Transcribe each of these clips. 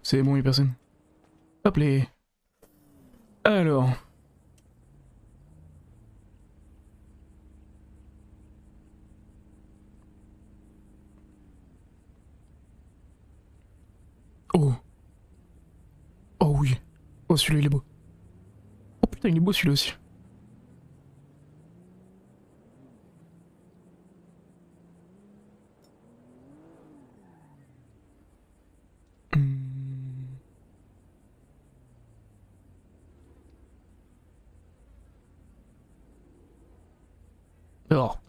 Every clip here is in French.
C'est bon, y'a personne. Hop les. Alors. Oh. Oh oui. Oh, celui-là il est beau. Oh putain, il est beau celui-là aussi. Hmm. Alors.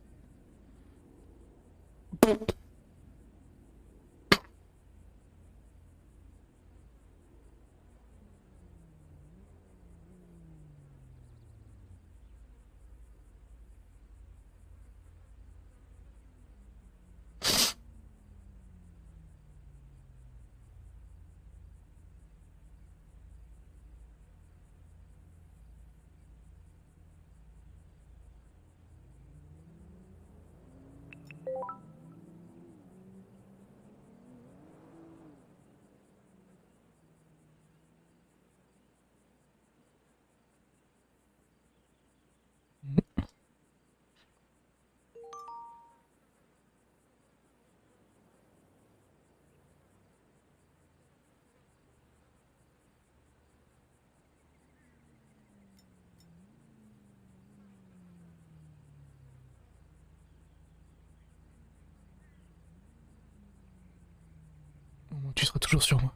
Tu seras toujours sur moi.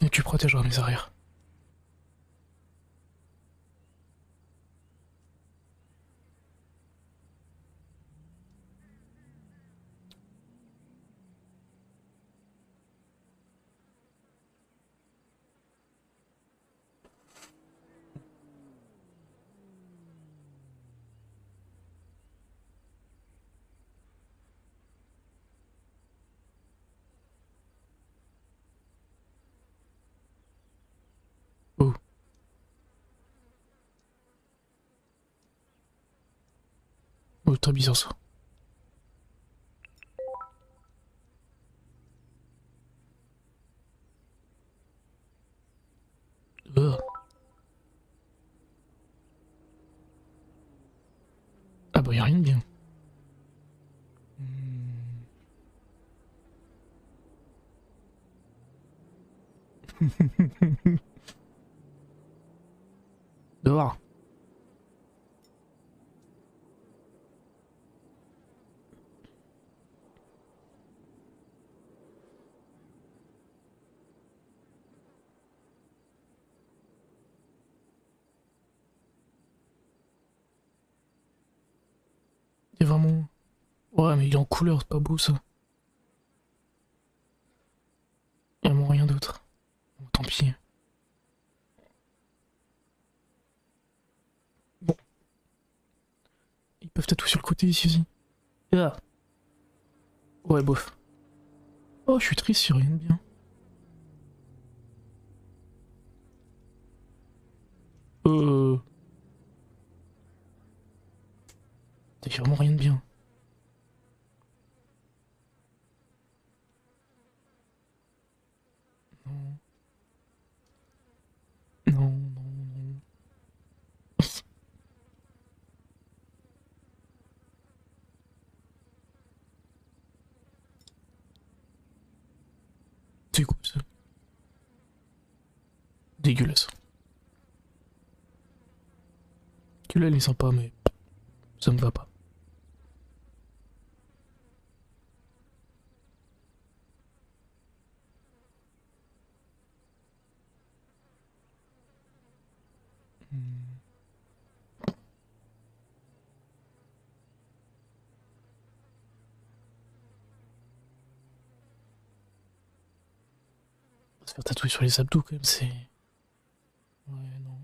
Et tu protégeras mes arrières. Oh. Oh, très bizarre ça. Ugh. Ah bah y'a rien de bien. Hmm. Dehors. Il est vraiment... Ouais, mais il est en couleur, c'est pas beau ça. Y'a vraiment rien d'autre. Bon, tant pis. Bon, ils peuvent tatouer sur le côté ici aussi. Ah. Ouais, bof. Oh, je suis triste, y'a rien de bien. Euh... Y'a vraiment rien de bien. Non, non, non, non. C'est quoi ça? Dégueulasse. Celui-là, il est sympa, mais ça me va pas. Hmm. Se faire tatouer sur les abdos, quand même, c'est... Ouais, non.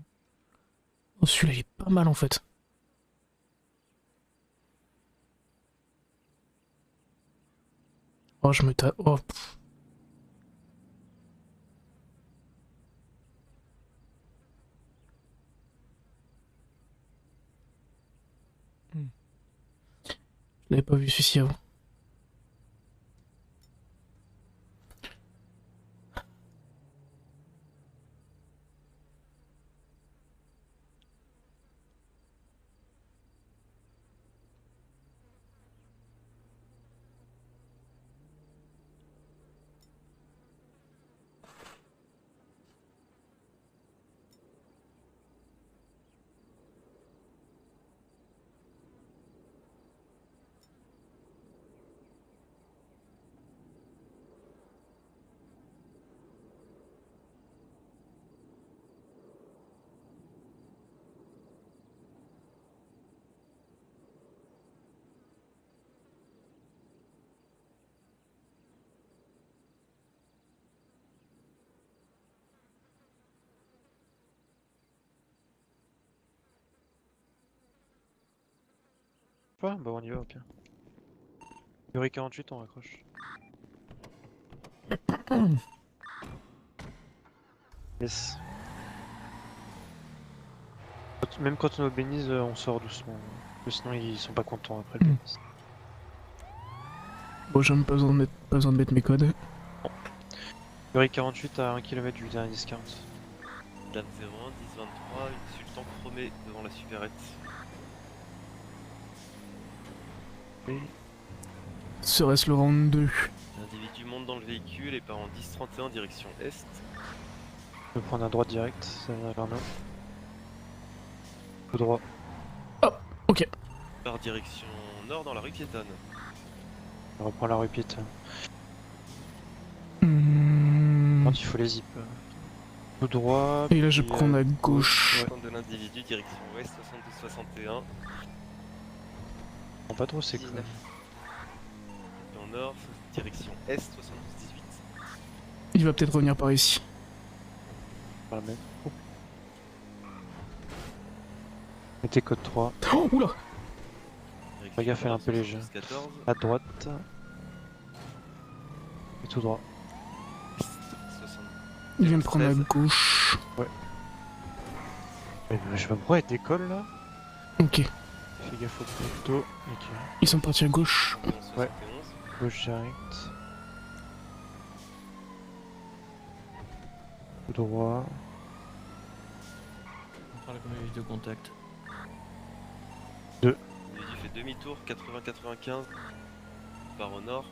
Oh, celui-là, il est pas mal, en fait. Oh, je me tape... Oh, pff. Je l'avais pas vu celui-ci avant. Pas? Bah on y va au pire. Yuri 48, on raccroche. Yes. Même quand on est au Béniz, on sort doucement. Parce que sinon ils sont pas contents après le Béniz. Bon, j'ai même pas besoin de mettre mes codes. Yuri 48 à 1 km du dernier discount. Dame 01, 10-23, une sultan chromée devant la supérette. Oui. Serait-ce le round 2? L'individu monte dans le véhicule et part en 10-31 direction est. Je vais prendre à droite direct, ça va vers nous. Tout droit. Ok. Part direction nord dans la rue piétonne. On reprend la rue Pitt. Hmm. Il faut les zip. Tout droit. Et là, je puis, prends à gauche. Ouais. Compte de l'individu direction ouest 72-61. On pas trop c'est quoi. 19. Dans nord direction est 72-18. Il va peut-être revenir par ici. Par la même. Oh. Mettez code 3. Oh, oula! Direction gaffe, elle est un nord, peu léger. 72-14. À droite. Et tout droit. Est 60. Il vient de prendre à 13. gauche. Mais je sais pas pourquoi elle décolle là. Ok. Fais gaffe au poteau. Ok. Ils sont partis à gauche. 71. Ouais. Gauche direct. Tout droit. On parle comme une de contact. L'individu fait demi-tour 80-95. Part au nord.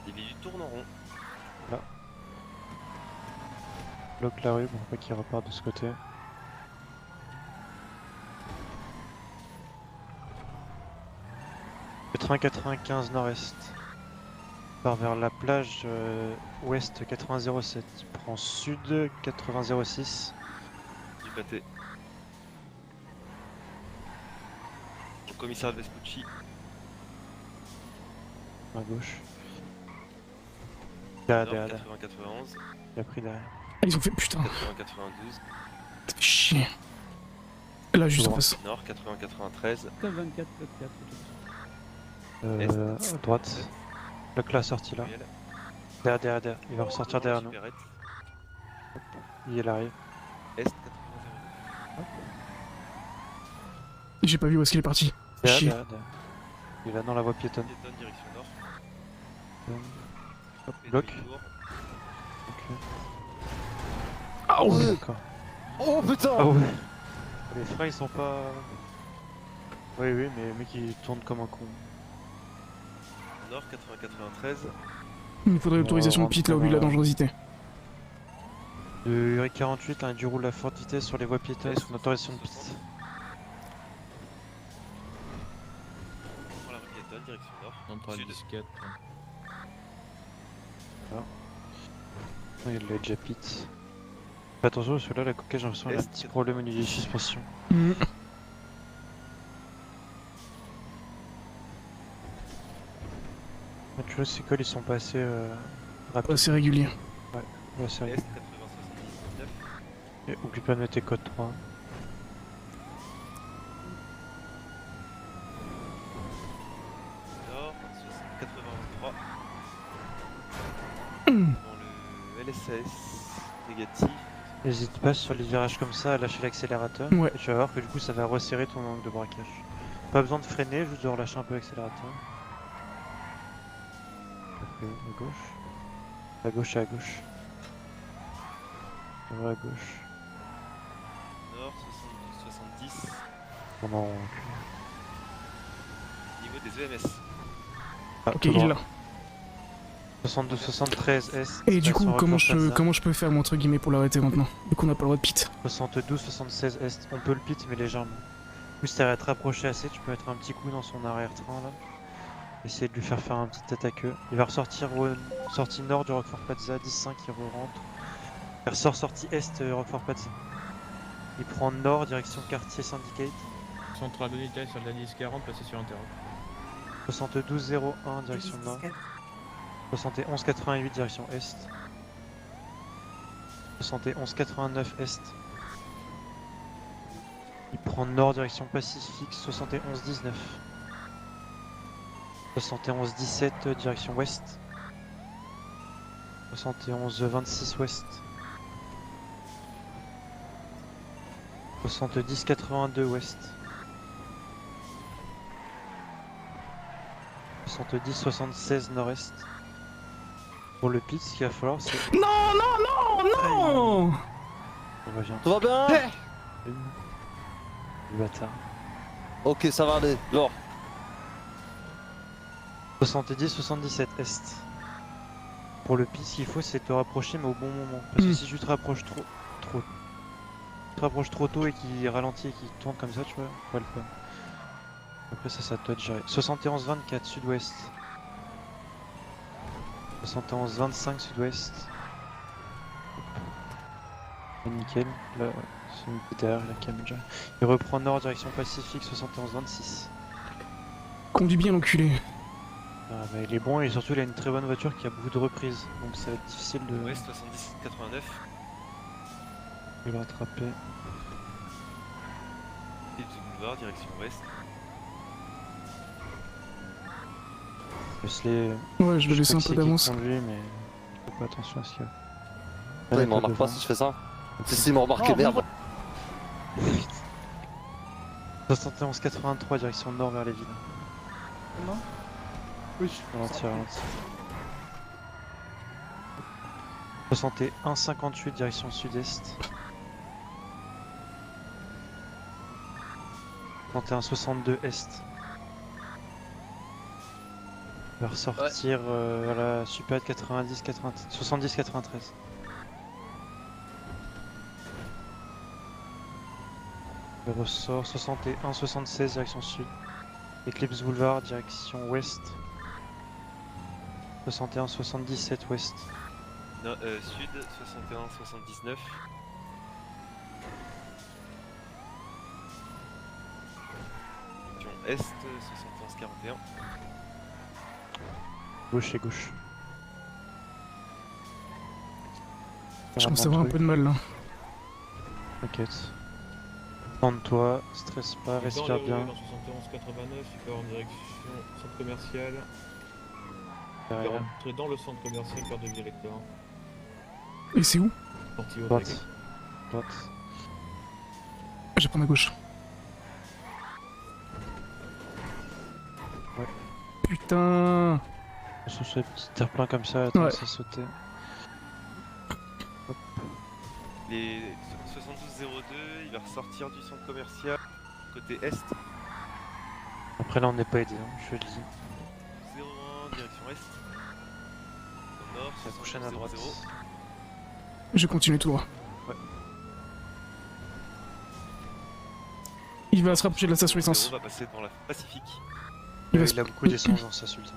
L'individu tourne en rond. Bloque la rue pour pas qu'il reparte de ce côté. « 80-95 nord-est. Part vers la plage ouest 80-07. Il prend sud 80-06. Du pâté. Au commissariat de Vespucci. À gauche. Nord, Derrière. 80-91. Il a pris derrière. Ah, ils ont fait. Putain, 80-92. ça fait chier. Là, juste en Droit. face. Nord, 80-93. Code 24, code 4. À droite. Bloque la sortie là. Ruelle. Derrière. Il va ressortir derrière nous. Supérette. Il arrive. Est 80-02. J'ai pas vu où est-ce qu'il est parti. Chier. Derrière. Il est là dans la voie piétonne. Piétonne, direction nord. Hop, Et bloc. demi-tour. Ok. Ah ouais. D'accord. Oh putain! Ah ouais. Les freins ils sont pas. Oui, mais le mec il tourne comme un con. Nord, 80-93. Il me faudrait l'autorisation de pit là au vu de la dangerosité. De Uri 48, un du roule à forte vitesse sur les voies piétonnes sous autorisation de piste. Prends la rue piétonne, direction nord. On prend le Sud. disquette. Il l'a déjà pit. Fais attention parce que là la coquette j'ai l'impression qu'elle a un petit problème au niveau des suspensions. Hmm. Tu vois ces cols ils sont pas assez rapides. Pas assez régulier. Ouais, c'est Est vrai. 80-79. Et oublie pas de mettre tes codes 3. Nord, 83. Hmm. Dans le LSS négatif. N'hésite pas sur les virages comme ça à lâcher l'accélérateur. Ouais. Et tu vas voir que du coup ça va resserrer ton angle de braquage. Pas besoin de freiner, juste de relâcher un peu l'accélérateur. Après, à gauche. À gauche et à gauche. On va à gauche. Nord, 72, 70. On en... Niveau des EMS. Ah, Ok, tout il est droit. là. 72, 73 est. Et du coup, direction comment Roquefort Plaza. je peux faire, moi, entre guillemets, pour l'arrêter maintenant? Du coup, on n'a pas le droit de pit. 72, 76 est. On peut le pit, mais légèrement. Du coup, si t'arrêtes à te rapprocher assez, tu peux mettre un petit coup dans son arrière-train là. Essayer de lui faire un petit tête à queue. Il va ressortir sortie nord du Roquefort Plaza, 10-5, il re-rentre. Il ressort sortie est Roquefort Plaza. Il prend nord, direction quartier Syndicate. Centrale unité sur la 10-40, passé sur Interro. 72-01, direction nord. 71-88, direction est. 71-89 est. Il prend nord, direction Pacifique, 71-19. 71-17, direction ouest. 71-26 ouest. 70-82 ouest. 70-76 nord-est. Pour le pit, ce qu'il va falloir, c'est... Non, non, non, non! On revient. Tout va bien? Le bâtard. Ok, ça va aller. Genre, 70-77 est. Pour le pit, ce qu'il faut, c'est te rapprocher, mais au bon moment. Parce que si tu te rapproches trop tôt et qu'il ralentit et qu'il tourne comme ça, tu vois, pas le faire. Après ça, ça doit te gérer. 71-24 sud-ouest. 71-25 sud-ouest. Nickel. Là, c'est une petite derrière la cam déjà. Il reprend nord direction Pacifique 71-26. Conduis bien, l'enculé. Ah, bah, il est bon et surtout il a une très bonne voiture qui a beaucoup de reprises. Donc ça va être difficile de Ouest, 70, 89. le rattraper. Philips Boulevard, direction ouest. Ouais, je vais laisser un peu d'avance. Conduit, mais il faut pas attention à ce qu'il y a. putain, il me remarque pas si je fais ça. Si, il m'a remarqué, merde. 71-83 direction nord vers les villes. Oui. Ralentir, ralentir. 61-58 direction sud-est. 61-62 est. Il va ressortir à la Super 70-93. Il ressort 61-76 direction sud. Eclipse Boulevard direction ouest. 61-77 ouest. Non, sud, 61, 79. Direction est, 71, 41. Gauche et gauche. Je commence à avoir un peu de mal, là. T'inquiète. Tente-toi, stresse pas, respire bien. Dans 71-89, il peut en direction centre commercial. Il peut Derrière. rentrer dans le centre commercial, cœur de directeur. Et c'est où? Sortie au Droite. Droite. Je vais prendre à gauche. Ouais. Putain! Sur les petits terre-pleins comme ça, attends, Ouais. c'est sauter. Les 72-02, il va ressortir du centre commercial côté est. Après là on n'est pas aidé, hein, je te le dis. 01, direction est. Au nord, La prochaine à droite. 72-00. Je continue tout droit. Ouais. Il va se rapprocher de la station 00 essence. va passer dans la Pacifique. Il va Il a se... beaucoup d'essence dans sa sultan.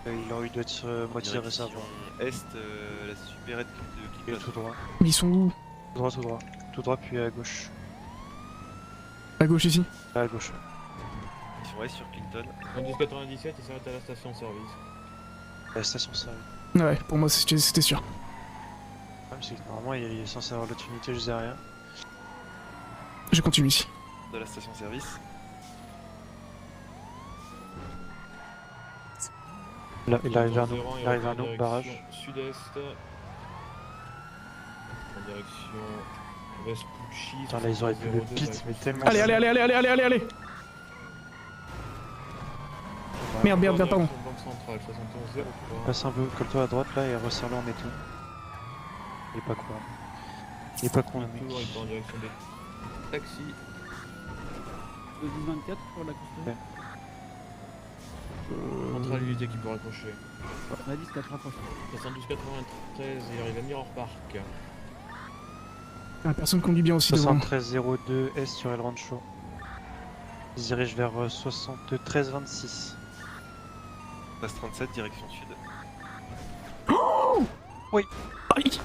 Il doit être moitié Direction réservoir. est, la supérette de Et Clipper. tout droit. Mais ils sont où? Tout droit, tout droit. Tout droit puis à gauche. À gauche ici. Là, à gauche. Direction est sur Clinton. En 1097, il s'arrête à la station service. La station service. Ouais, pour moi c'était sûr. Le problème c'est que normalement il est censé avoir l'autre unité juste derrière. Je continue ici. De la station service. Là, il arrive vers nous. 01, Il arrive vers en nous, direction barrage. Sud-est. direction Vespucci. Putain, là, ils auraient pu le 72, pit, mais tellement. Allez, allez, allez, allez, allez, allez, allez, allez. Merde, merde, merde, pardon. Banque centrale, 71 03. Passe un peu, colle-toi à droite là et resserre-le en étau. Il est pas con. Il est pas con le mec. Tour, il part en direction des taxis. Le 10-24 pour la construction. Centrale unité qui peut raccrocher. La 10 4 rapproche. 72 93, il arrive à Mirror Park. La personne conduit bien aussi devant. 7302 S sur El Rancho. Il se dirige vers 7326. Passe 37, direction sud. Aïe.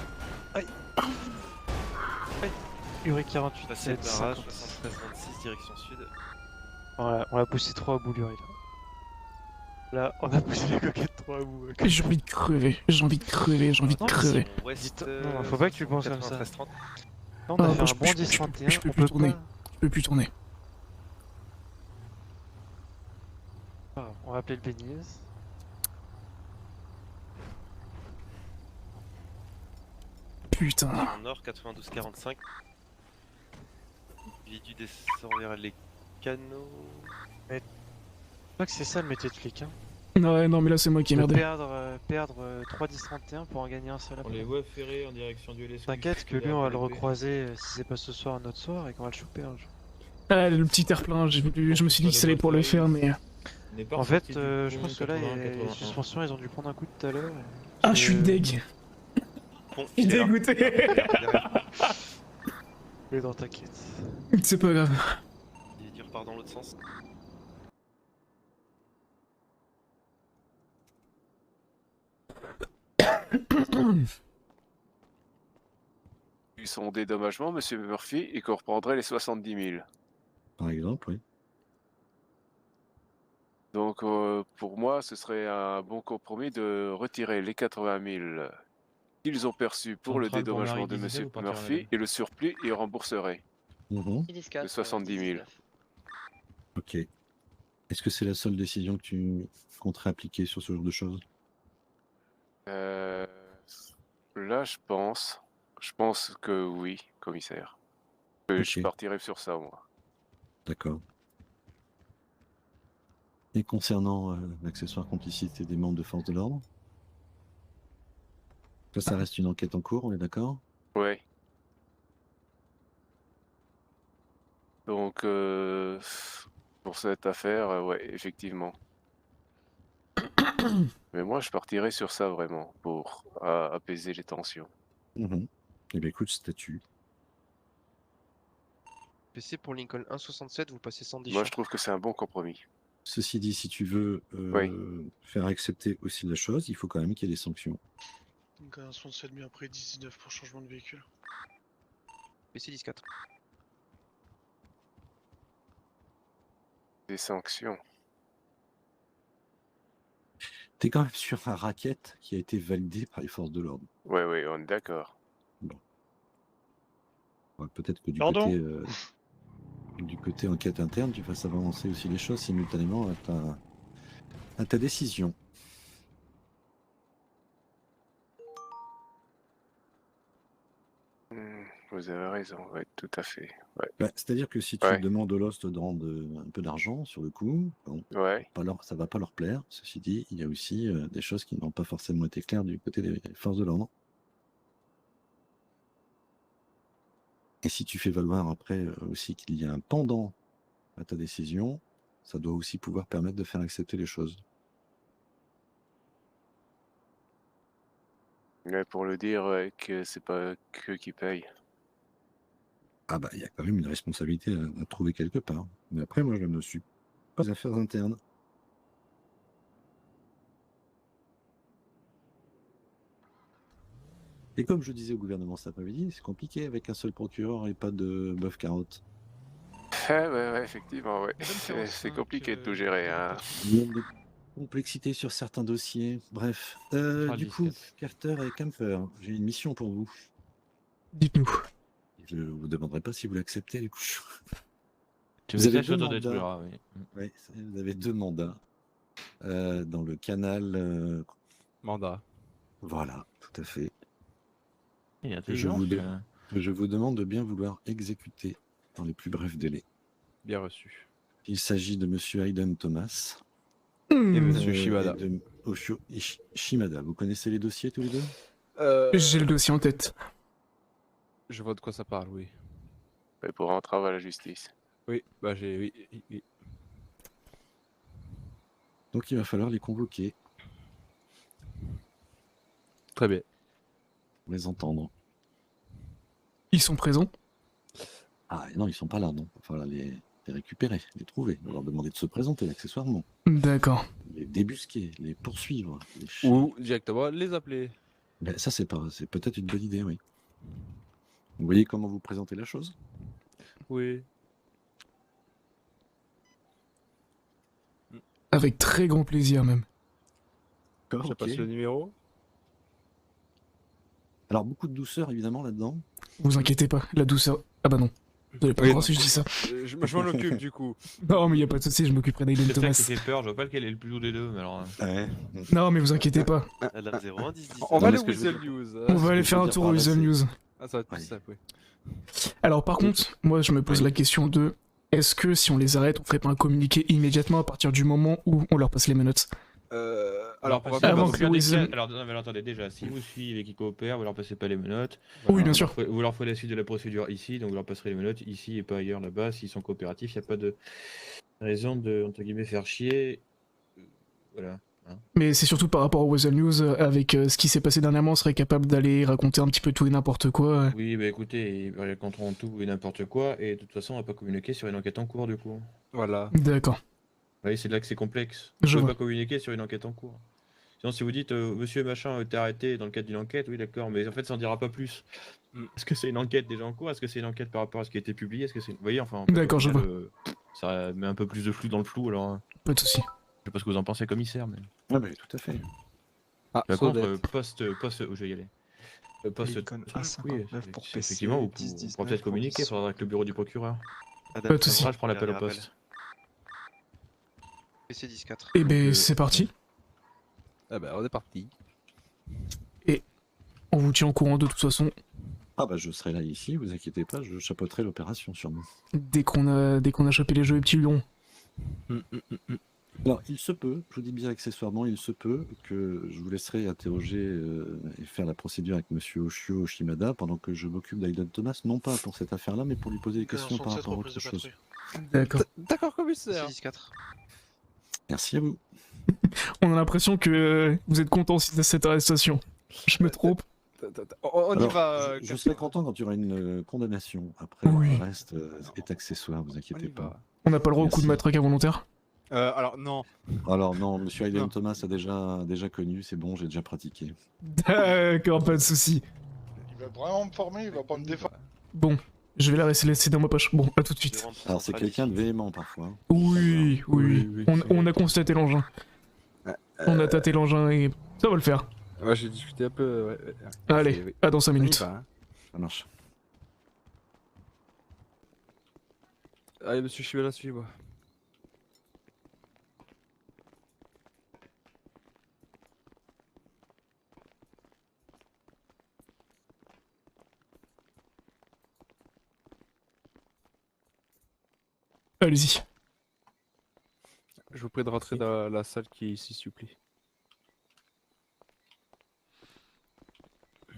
Uri 48 Passer 7 le barrage, 50. 73, 26, direction sud. Voilà, on a poussé 3 à bout l'Uri là. Là, on a poussé la coquette 3 à bout. J'ai envie de crever, j'ai envie de crever, j'ai envie de Non, crever. Ouest, Non, faut pas que tu penses comme ça. 93, 30. Là, on a Ah, fait bah, un je bon peux- 10-31, je peux on plus peut tourner. pas... Je peux plus tourner. Ah, on va appeler le Béniz. Putain. En nord, 92, 45. Vidu descend vers les canaux. Je crois que c'est ça le métier de flic. Hein. Ouais, non, mais là, c'est moi qui ai De merdé. perdre 3-10-31 pour en gagner un seul On après. les voit ferrés en direction du LSQ. T'inquiète que lui, on va le recroiser si c'est pas ce soir, un autre soir, et qu'on va le choper un jour. Ah, le petit air-plein, je me suis dit que ça allait pour le faire, mais... En fait, je pense que là, les suspensions, ils ont dû prendre un coup tout à l'heure. Ah, je suis deg. Bon, Je suis il est là. dégoûté. Mais non, t'inquiète. C'est pas grave. Il repart dans l'autre sens. Son dédommagement, monsieur Murphy, et qu'on reprendrait les 70 000. Par exemple, oui. Donc, pour moi, ce serait un bon compromis de retirer les 80 000 qu'ils ont perçus pour le Centrale pour dédommagement Marie de Disney monsieur ou partir à la Murphy, veille et le surplus, ils rembourseraient. Mhm. De 70 000. Ok. Est-ce que c'est la seule décision que tu compterais appliquer sur ce genre de choses? Là, je pense que oui, commissaire. Je Ok. partirai sur ça, moi. D'accord. Et concernant l'accessoire complicité des membres de force de l'ordre? Ça reste une enquête en cours, on est d'accord? Ouais. Donc, pour cette affaire, ouais, effectivement. Mais moi, je partirais sur ça, vraiment, pour apaiser les tensions. Mhm. Eh bien, écoute, statut. PC pour Lincoln 1,67, vous passez 110 Moi, champs. je trouve que c'est un bon compromis. Ceci dit, si tu veux faire accepter aussi la chose, il faut quand même qu'il y ait des sanctions. Lincoln 1,67, mais après 19 pour changement de véhicule. PC 10-4. Des sanctions. T'es quand même sur un racket qui a été validé par les forces de l'ordre. Ouais, ouais, on est d'accord. Ouais, peut-être que Pardon du côté enquête interne, tu fasses avancer aussi les choses simultanément à ta décision. Vous avez raison, ouais, tout à fait. Ouais. Bah, c'est-à-dire que si tu Ouais. demandes aux Lost de rendre un peu d'argent sur le coup, bon, Ouais. ça va pas leur plaire. Ceci dit, il y a aussi des choses qui n'ont pas forcément été claires du côté des forces de l'ordre. Et si tu fais valoir après aussi qu'il y a un pendant à ta décision, ça doit aussi pouvoir permettre de faire accepter les choses. Mais pour le dire, ouais, que c'est pas qu'eux qui payent. Ah bah, il y a quand même une responsabilité à trouver quelque part. Mais après, moi, je ne suis pas affaires internes. Et comme je disais au gouvernement cet après-midi, c'est compliqué avec un seul procureur et pas de bœuf carotte. Ouais, effectivement, ouais. C'est compliqué de tout gérer, hein. Il y a de complexité sur certains dossiers. Bref. Du coup, Carter et Camper, j'ai une mission pour vous. Dites-nous. Je ne vous demanderai pas si vous l'acceptez, du coup. Tu Vous veux avez dire, je deux te mandats. détruira, oui. Ouais, vous avez 2 mandats dans le canal. Mandat. Voilà, tout à fait. Il y a Je des gens vous que... donne. Je vous demande de bien vouloir exécuter dans les plus brefs délais. Bien reçu. Il s'agit de Monsieur Hayden Thomas. Et Monsieur Shimada. Et de Oshio Shimada. Vous connaissez les dossiers tous les deux? J'ai le dossier en tête. Je vois de quoi ça parle, oui. Et pour entrave à la justice. Oui, bah j'ai... Oui. Donc il va falloir les convoquer, Très bien. les entendre. Ils sont présents? Ah non, ils sont pas là, non. Il va falloir les récupérer, les trouver, leur demander de se présenter accessoirement, D'accord. les débusquer, les poursuivre. Ou directement les appeler. Ben, ça, c'est peut-être une bonne idée, oui. Vous voyez comment vous présentez la chose? Oui. Avec très grand plaisir même. D'accord, Je ok. passe le numéro. Alors beaucoup de douceur évidemment là-dedans. Vous inquiétez pas, la douceur... Ah bah non. Vous avez pas Oui, le droit non. si je dis ça. Je m'en occupe du coup. Non mais y a pas de soucis, je m'occuperai d'Aiden C'est ça Thomas. qui fait peur, je vois pas lequel est le plus doux des deux, mais alors. Ouais. Non mais vous inquiétez pas. Madame 01 10 10. On Non, va mais aller ce au que je veux Weasel dire- News. On va aller je faire veux un dire tour par au là, Weasel c'est- News. Ah, ça va être plus Ouais. simple, oui. Alors par contre, moi je me pose la question de... Est-ce que si on les arrête, on ferait pas un communiqué immédiatement à partir du moment où on leur passe les menottes? Alors, on va passez- avant vous que regardez Weasel- alors, non, mais alors, attendez, déjà, si vous suivez et qu'ils coopèrent, vous leur passez pas les menottes. Oui, bien sûr. Vous leur ferez la suite de la procédure ici, donc vous leur passerez les menottes ici et pas ailleurs là-bas. S'ils sont coopératifs, il n'y a pas de raison de, entre guillemets, faire chier. Voilà. Hein. Mais c'est surtout par rapport au Weasel News, avec ce qui s'est passé dernièrement, on serait capable d'aller raconter un petit peu tout et n'importe quoi. Oui, bah écoutez, ils raconteront tout et n'importe quoi, et de toute façon, on va pas communiquer sur une enquête en cours, du coup. Voilà. D'accord. Vous voyez, c'est là que c'est complexe. Je Vous pouvez vois. pas communiquer sur une enquête en cours. Sinon, si vous dites monsieur machin était arrêté dans le cadre d'une enquête, oui, d'accord, mais en fait, ça en dira pas plus. Est-ce que c'est une enquête déjà en cours? Est-ce que c'est une enquête par rapport à ce qui a été publié? Est-ce que c'est... Vous voyez, enfin. D'accord, je vois. Ça met un peu plus de flou dans le flou, alors. Pas de soucis. Je sais pas ce que vous en pensez, commissaire, mais. Ah bah tout à fait. Ah, Par contre, Sodette. poste, je vais y aller. Poste. Lincoln A59 pour PC, effectivement, vous 10, 19 pourrez peut-être pour communiquer, il 10. faudra avec le bureau du procureur. Madame Pas de soucis. Je prends l'appel au poste. PC 10-4. Eh ben c'est parti. Ah bah, on est parti. On vous tient au courant de toute façon Ah bah je serai là ici, vous inquiétez pas, je chapeauterai l'opération sûrement. dès qu'on a chopé les jeux et petits lions. Alors il se peut, je vous dis bien accessoirement, il se peut que je vous laisserai interroger et faire la procédure avec Monsieur Oshio Shimada pendant que je m'occupe d'Aiden Thomas, non pas pour cette affaire-là, mais pour lui poser des questions par 107 rapport à pour prise autre de chose. patrouille. D'accord. D'accord, commissaire. PC 10-4. Merci à vous. On a l'impression que vous êtes content aussi de cette arrestation. Je me trompe. On y Alors, va. je serai content quand il y aura une condamnation. Après, Oui. le reste est accessoire, vous On inquiétez y pas. va. On n'a pas le droit au coup de Merci. matraque involontaire. Alors, non. Alors non, Monsieur Aiden Non. Thomas a déjà connu, c'est bon, j'ai déjà pratiqué. D'accord, pas de soucis. Il va vraiment me former, il va pas me défendre. Bon, je vais la laisser dans ma poche. Bon, à tout de suite. Alors c'est quelqu'un de véhément parfois. hein. Oui, oui. On a constaté l'engin. On a tâté l'engin et ça va le faire. Ouais, j'ai discuté un peu. Ouais. Allez, Oui. à dans 5 On y minutes. va, hein. Ça marche. Allez, monsieur Shimada, suivez-moi. Allez-y. Je vous prie de rentrer dans la salle qui est ici, s'il vous plaît.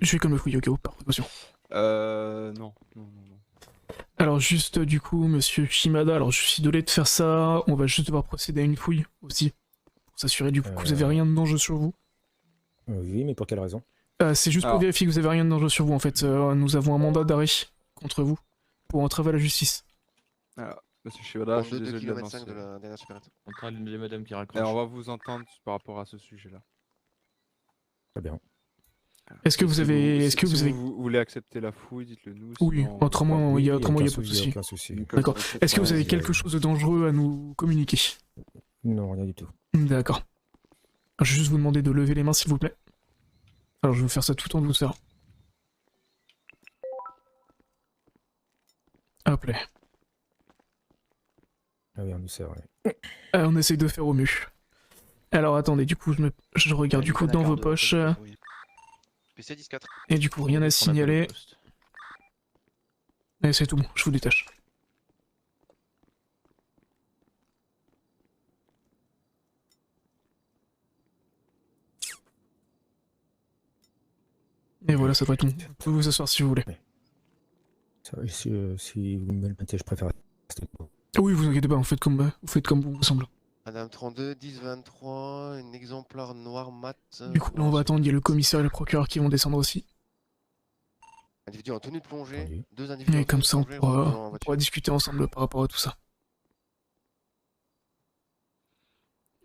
Je vais comme le fouiller au cas où, par précaution. Non. Alors juste du coup, monsieur Shimada, alors je suis désolé de faire ça, on va juste devoir procéder à une fouille aussi, pour s'assurer du coup que vous avez rien de dangereux sur vous. Oui, mais pour quelle raison? C'est juste pour Alors. vérifier que vous avez rien de dangereux sur vous en fait, nous avons un mandat d'arrêt contre vous, pour entrave à la justice. Alors, monsieur Shimada, je suis 2 désolé km d'avancer. 5 de la dernière supérette. On train les madames qui raccrochent. Alors, on va vous entendre par rapport à ce sujet-là. Très bien. Est-ce que vous avez... Vous voulez accepter la fouille, dites-le nous. Oui, sinon- autrement il y a aucun pas de souci, souci. aucun souci. D'accord. Est-ce que vous avez quelque chose de dangereux à nous communiquer? Non, rien du tout. D'accord. Je vais juste vous demander de lever les mains s'il vous plaît. Alors je vais vous faire ça tout en douceur. Hop là. Ah oui, on nous sert, ouais. On essaye de faire au mieux. Alors attendez, du coup je regarde du coup dans vos poches. PC 10-4. Et du coup rien à signaler. Et c'est tout bon, je vous détache. Et voilà, ça devrait être tout. Vous pouvez vous asseoir si vous voulez. Ça, si vous me le mettez, je préfère. Oui, vous inquiétez pas, vous faites comme bon vous semble. Madame 32, 10, 23, un exemplaire noir mat. Du coup, là, on va attendre, il y a le commissaire et le procureur qui vont descendre aussi. Individu en tenue de plongée, Entendu. 2 individus en Et comme tenue ça, de on plongée reposant en pourra voiture. discuter ensemble par rapport à tout ça.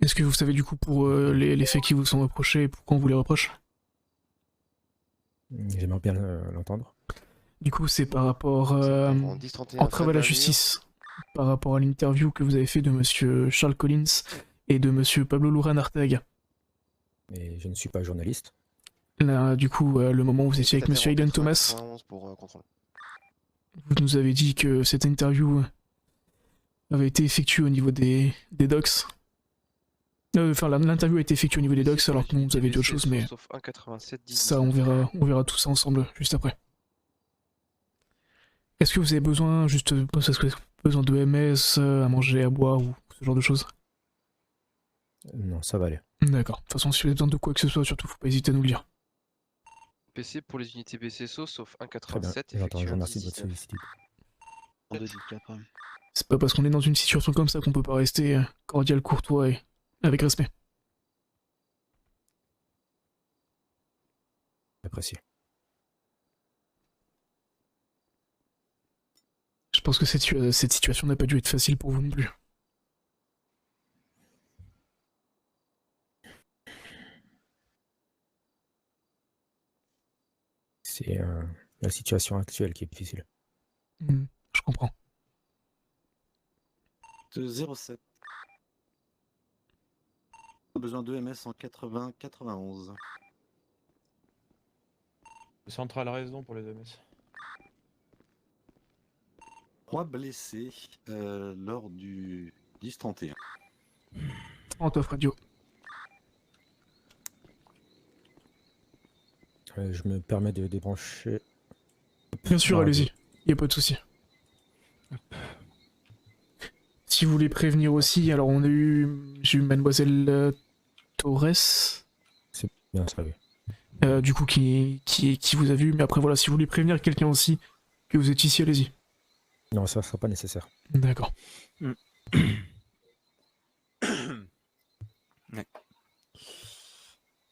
Est-ce que vous savez du coup pour les faits qui vous sont reprochés et pourquoi on vous les reproche? J'aimerais bien l'entendre. Du coup, c'est par rapport En 10, 31, entrave à la justice, par rapport à l'interview que vous avez fait de monsieur Charles Collins et de monsieur Pablo Luran Arteaga. Mais je ne suis pas journaliste. Là, du coup, le moment où vous étiez avec monsieur Aidan Thomas, pour contrôle. vous nous avez dit que cette interview avait été effectuée au niveau des docks. Enfin, l'interview a été effectuée au niveau des docks, alors que nous, vous avez dit autre chose, mais Sauf 1,87, 10. ça, on verra tout ça ensemble juste après. Est-ce que vous avez besoin, juste, est-ce que vous avez besoin de MS, à manger, à boire, ou ce genre de choses? Non, ça va aller. D'accord. De toute façon, si vous avez besoin de quoi que ce soit, surtout, faut pas hésiter à nous le dire. PC pour les unités BCSO, sauf Très bien. 1,87, J'entends, je effectué vous en remercie de 10, votre 19. sollicitude. C'est pas parce qu'on est dans une situation comme ça qu'on peut pas rester cordial, courtois et avec respect. Apprécié. Je pense que cette situation n'a pas dû être facile pour vous non plus. C'est la situation actuelle qui est difficile. Je comprends. 07. Besoin de MS en 80-91. Centrale raison pour les MS. 3 blessés lors du 10-31. En top radio. Je me permets de débrancher. Bien sûr, Ah, allez-y. Y a pas de souci. Si vous voulez prévenir aussi, alors j'ai eu mademoiselle Torres, C'est bien ça, oui. du coup qui vous a vu, mais après voilà, si vous voulez prévenir quelqu'un aussi que vous êtes ici, allez-y. Non, ça sera pas nécessaire. D'accord. Ouais.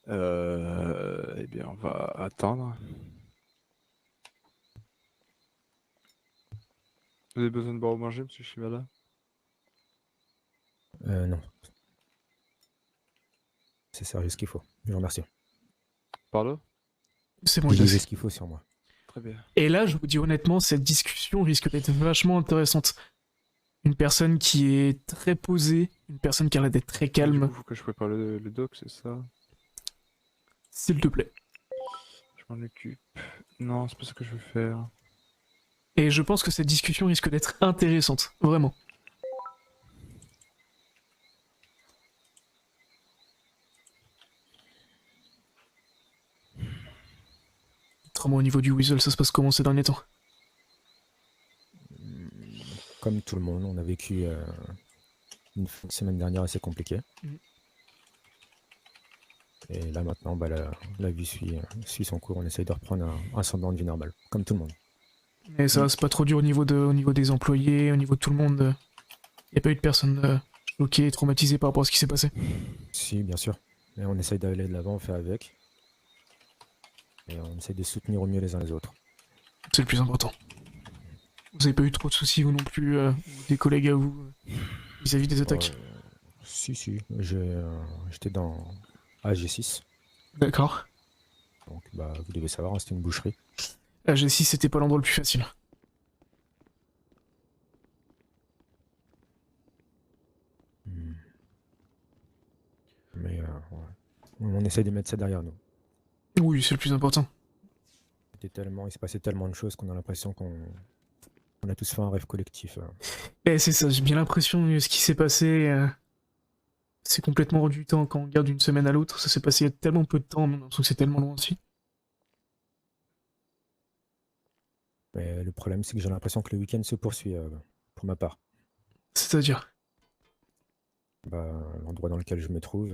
Eh bien, on va attendre. Vous avez besoin de boire ou manger, monsieur Shimada? Non. C'est sérieux ce qu'il faut. Je vous remercie. Pardon? C'est bon, J'ai Ignace. ce qu'il faut sur moi. Très bien. Et là, je vous dis honnêtement, cette discussion risque d'être vachement intéressante. Une personne qui est très posée, une personne qui a l'air d'être très Du calme, coup, faut que je prépare le doc, c'est ça? s'il te plaît. Je m'en occupe. Non, c'est pas ça que je veux faire. Et je pense que cette discussion risque d'être intéressante, vraiment. Autrement, au niveau du Weasel, ça se passe comment ces derniers temps? Comme tout le monde, on a vécu une semaine dernière assez compliquée. Et là maintenant, bah, la vie suit son cours. On essaye de reprendre un semblant de vie normale, comme tout le monde. Et ça, c'est pas trop dur au niveau des employés, au niveau de tout le monde. Y a pas eu de personnes choquées, traumatisées par rapport à ce qui s'est passé? Si, bien sûr. Et on essaye d'aller de l'avant, on fait avec. Et on essaye de soutenir au mieux les uns les autres. C'est le plus important. Vous avez pas eu trop de soucis, vous non plus, des collègues à vous, vis-à-vis des attaques? Si, j'étais dans AG6. D'accord. Donc bah, vous devez savoir, hein, c'était une boucherie. AG6, c'était pas l'endroit le plus facile. Mais ouais. On essaye de mettre ça derrière nous. Oui, c'est le plus important. Il se passait tellement de choses qu'on a l'impression qu'on a tous fait un rêve collectif. Et c'est ça, j'ai bien l'impression que ce qui s'est passé, c'est complètement hors du temps quand on regarde d'une semaine à l'autre. Ça s'est passé il y a tellement peu de temps, mais on a l'impression que c'est tellement loin aussi. Mais le problème, c'est que j'ai l'impression que le week-end se poursuit, pour ma part. C'est-à-dire? Bah, l'endroit dans lequel je me trouve,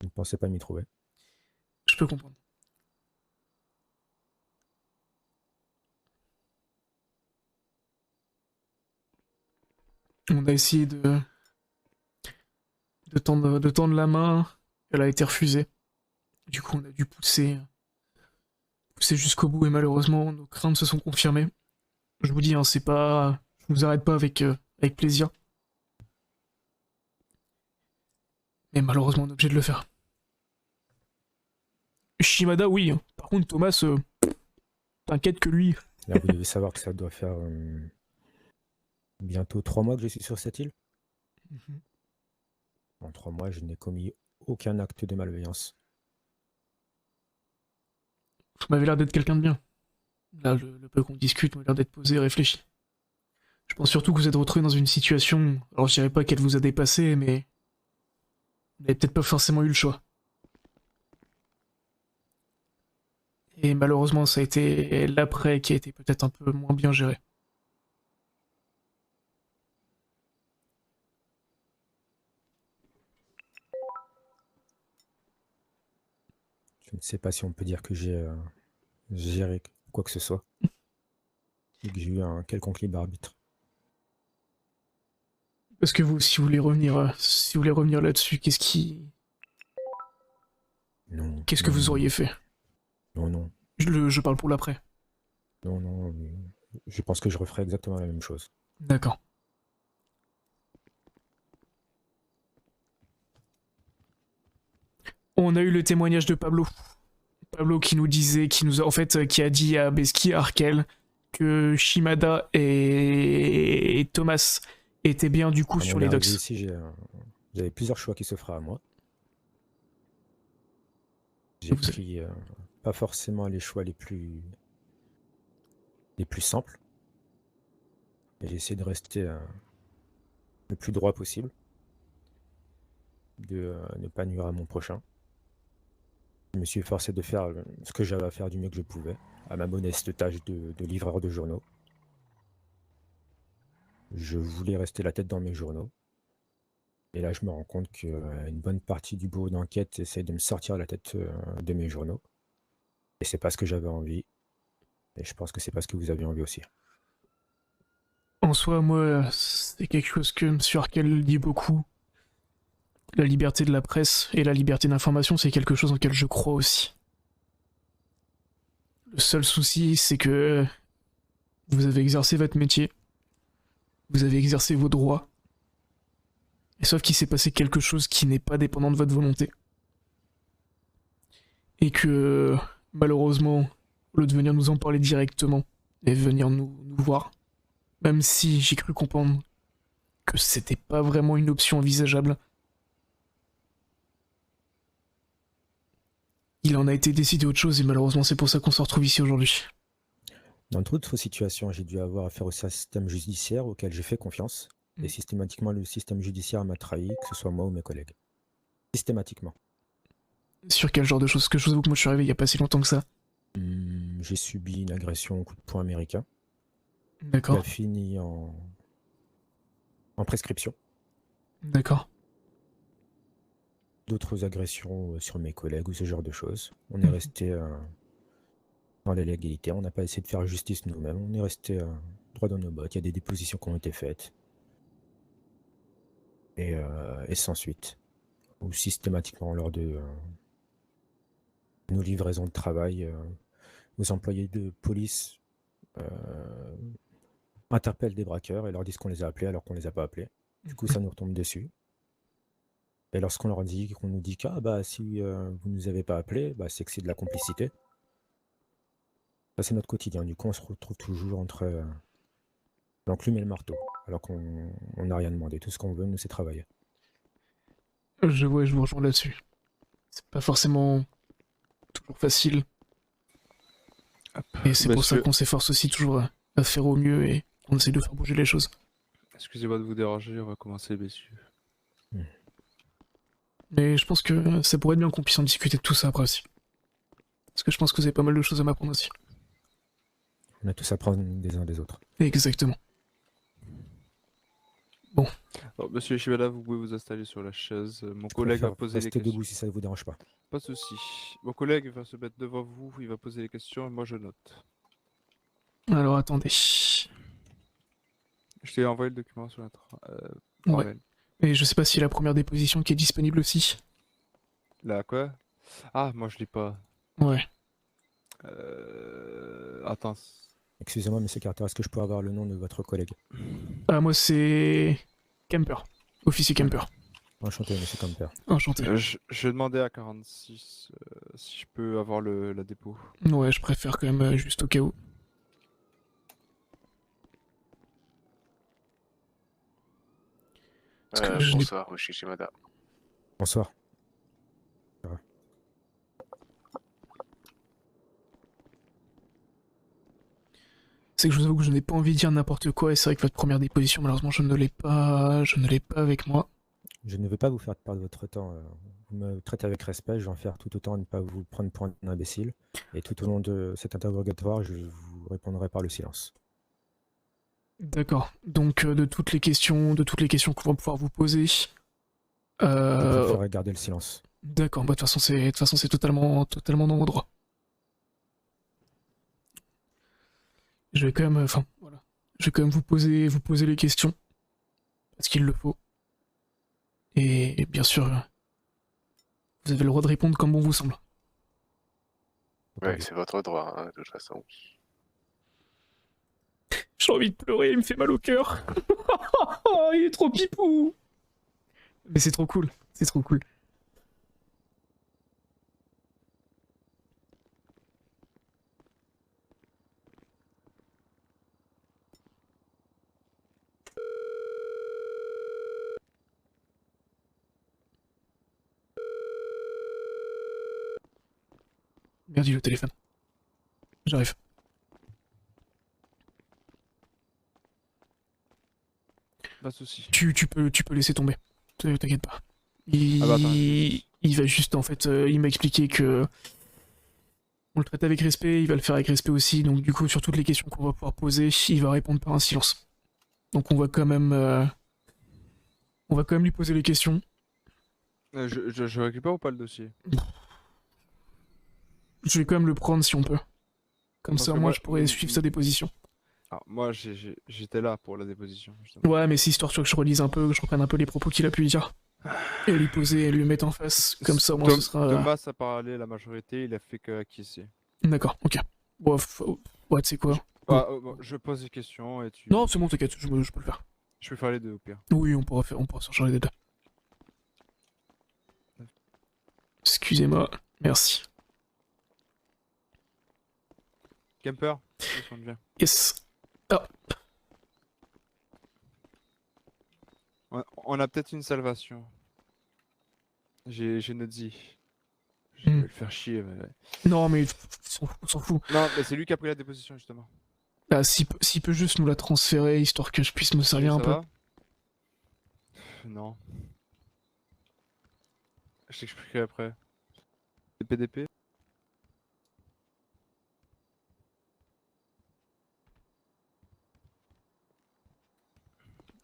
je ne pensais pas m'y trouver. Je peux comprendre. On a essayé de tendre la main, elle a été refusée. Du coup, on a dû pousser jusqu'au bout et malheureusement, nos craintes se sont confirmées. Je vous dis, hein, c'est pas... Je vous arrête pas avec plaisir. Mais malheureusement, on est obligé de le faire. Shimada, oui. Hein. Par contre, Thomas, t'inquiète que lui... Là, vous devez savoir que ça doit faire bientôt 3 mois que je suis sur cette île. En 3 mois, je n'ai commis aucun acte de malveillance. Vous m'avez l'air d'être quelqu'un de bien. Là, le peu qu'on discute, vous m'avez l'air d'être posé et réfléchi. Je pense surtout que vous êtes retrouvé dans une situation... Alors, je dirais pas qu'elle vous a dépassé, mais... Vous n'avez peut-être pas forcément eu le choix. Et malheureusement, ça a été l'après qui a été peut-être un peu moins bien géré. Je ne sais pas si on peut dire que j'ai géré quoi que ce soit. Et que j'ai eu un quelconque libre arbitre. Parce que vous, si vous voulez revenir là-dessus, qu'est-ce que vous auriez fait? Non. Je parle pour l'après. Non, je pense que je referais exactement la même chose. D'accord. On a eu le témoignage de Pablo. Pablo qui nous disait, qui a dit à Beski, à Arkel, que Shimada et Thomas étaient bien du coup sur les docks. Ici, j'avais plusieurs choix qui s'offraient à moi. J'ai pris pas forcément les choix les plus simples. Et j'ai essayé de rester le plus droit possible. De ne pas nuire à mon prochain. Je me suis efforcé de faire ce que j'avais à faire du mieux que je pouvais, à ma modeste tâche de livreur de journaux. Je voulais rester la tête dans mes journaux. Et là, je me rends compte qu'une bonne partie du bureau d'enquête essaie de me sortir la tête de mes journaux. Et c'est pas ce que j'avais envie. Et je pense que c'est pas ce que vous avez envie aussi. En soi, moi, c'est quelque chose que M. Arkel dit beaucoup. La liberté de la presse et la liberté d'information, c'est quelque chose auquel je crois aussi. Le seul souci, c'est que vous avez exercé votre métier, vous avez exercé vos droits, et sauf qu'il s'est passé quelque chose qui n'est pas dépendant de votre volonté. Et que, malheureusement, au lieu de venir nous en parler directement, et venir nous voir, même si j'ai cru comprendre que c'était pas vraiment une option envisageable, il en a été décidé autre chose et malheureusement c'est pour ça qu'on se retrouve ici aujourd'hui. Dans toute situation, j'ai dû avoir affaire au système judiciaire auquel j'ai fait confiance. Et systématiquement, le système judiciaire m'a trahi, que ce soit moi ou mes collègues. Systématiquement. Sur quel genre de choses? Parce que je vous avoue que moi je suis arrivé il y a pas si longtemps que ça. J'ai subi une agression au coup de poing américain. D'accord. Qui a fini en prescription. D'accord. D'autres agressions sur mes collègues ou ce genre de choses. On est resté dans la légalité, on n'a pas essayé de faire justice nous-mêmes, on est resté droit dans nos bottes, il y a des dépositions qui ont été faites. Et sans suite. Ou systématiquement lors de nos livraisons de travail, nos employés de police interpellent des braqueurs et leur disent qu'on les a appelés alors qu'on les a pas appelés. Du coup, ça nous retombe dessus. Et lorsqu'on leur dit, qu'on nous dit si vous nous avez pas appelés, c'est que c'est de la complicité. Ça, c'est notre quotidien. Du coup, on se retrouve toujours entre l'enclume et le marteau, alors qu'on n'a rien demandé. Tout ce qu'on veut, nous, c'est travailler. Je vous rejoins là-dessus. C'est pas forcément toujours facile. Et c'est pour ça qu'on s'efforce aussi toujours à faire au mieux et on essaie de faire bouger les choses. Excusez-moi de vous déranger, on va commencer, messieurs. Mais je pense que ça pourrait être bien qu'on puisse en discuter de tout ça après aussi. Parce que je pense que vous avez pas mal de choses à m'apprendre aussi. On a tous à prendre des uns des autres. Exactement. Bon. Alors, monsieur Shibada, vous pouvez vous installer sur la chaise. Mon Je collègue va préfère poser les rester questions. debout si ça ne vous dérange pas. Pas de souci. Mon collègue va se mettre devant vous, il va poser les questions et moi je note. Alors attendez. Je t'ai envoyé le document sur la Ouais. mail. Et je sais pas si la première déposition qui est disponible aussi. Là, quoi? Ah, moi je l'ai pas. Ouais. Attends. Excusez-moi, monsieur Carter, est-ce que je peux avoir le nom de votre collègue? Ah, moi c'est Kemper. Officier Kemper. Enchanté, monsieur Camper. Enchanté. Je demandais à 46 si je peux avoir la dépôt. Ouais, je préfère quand même juste au cas où. Parce que je n'ai- Bonsoir, monsieur Shimada. Bonsoir. C'est que je vous avoue que je n'ai pas envie de dire n'importe quoi et c'est vrai que votre première déposition, malheureusement, je ne l'ai pas avec moi. Je ne veux pas vous faire perdre votre temps. Vous me traitez avec respect, je vais en faire tout autant à ne pas vous prendre pour un imbécile. Et tout au long de cet interrogatoire, je vous répondrai par le silence. D'accord. Donc de toutes les questions qu'on va pouvoir vous poser. Je préférerais garder le silence. D'accord. Bah, de toute façon, c'est totalement dans vos droits. Je vais quand même, voilà. Je vais quand même vous poser les questions parce qu'il le faut. Et bien sûr, vous avez le droit de répondre comme bon vous semble. Ouais, c'est votre droit, hein, de toute façon. J'ai envie de pleurer, il me fait mal au cœur. Il est trop pipou. Mais c'est trop cool, c'est trop cool. Merde, il est au téléphone. J'arrive. Pas de soucis. Tu peux laisser tomber. T'inquiète pas. Ah bah, attends. Il va juste, en fait, il m'a expliqué que on le traite avec respect, il va le faire avec respect aussi, donc du coup, sur toutes les questions qu'on va pouvoir poser, il va répondre par un silence. Donc on va quand même lui poser les questions. Je récupère ou pas le dossier? Je vais quand même le prendre si on peut. Comme Parce ça, que moi, moi, je pourrais suivre sa déposition. Ah, moi j'étais là pour la déposition. Justement. Ouais, mais c'est histoire que je relise un peu, que je reprenne un peu les propos qu'il a pu dire. Et lui poser, et lui mettre en face. Comme ça, moi, ce sera... Thomas a parlé à la majorité, il a fait qu'acquiescer. D'accord, ok. Ouais, ouais, tu sais quoi. Bon, je pose des questions et tu... Non, c'est bon, t'inquiète, je peux le faire. Je peux faire les deux au pire. Oui, on pourra s'en charger des deux. Excusez-moi, merci. Kemper, descends bien. Yes. Ah. On a peut-être une salvation. J'ai Nodzi. Je vais le faire chier. Mais... Non, mais on s'en fout. Non, mais c'est lui qui a pris la déposition justement. Bah, s'il peut juste nous la transférer, histoire que je puisse me servir un peu. Va non. Je t'expliquerai après. Les PDP.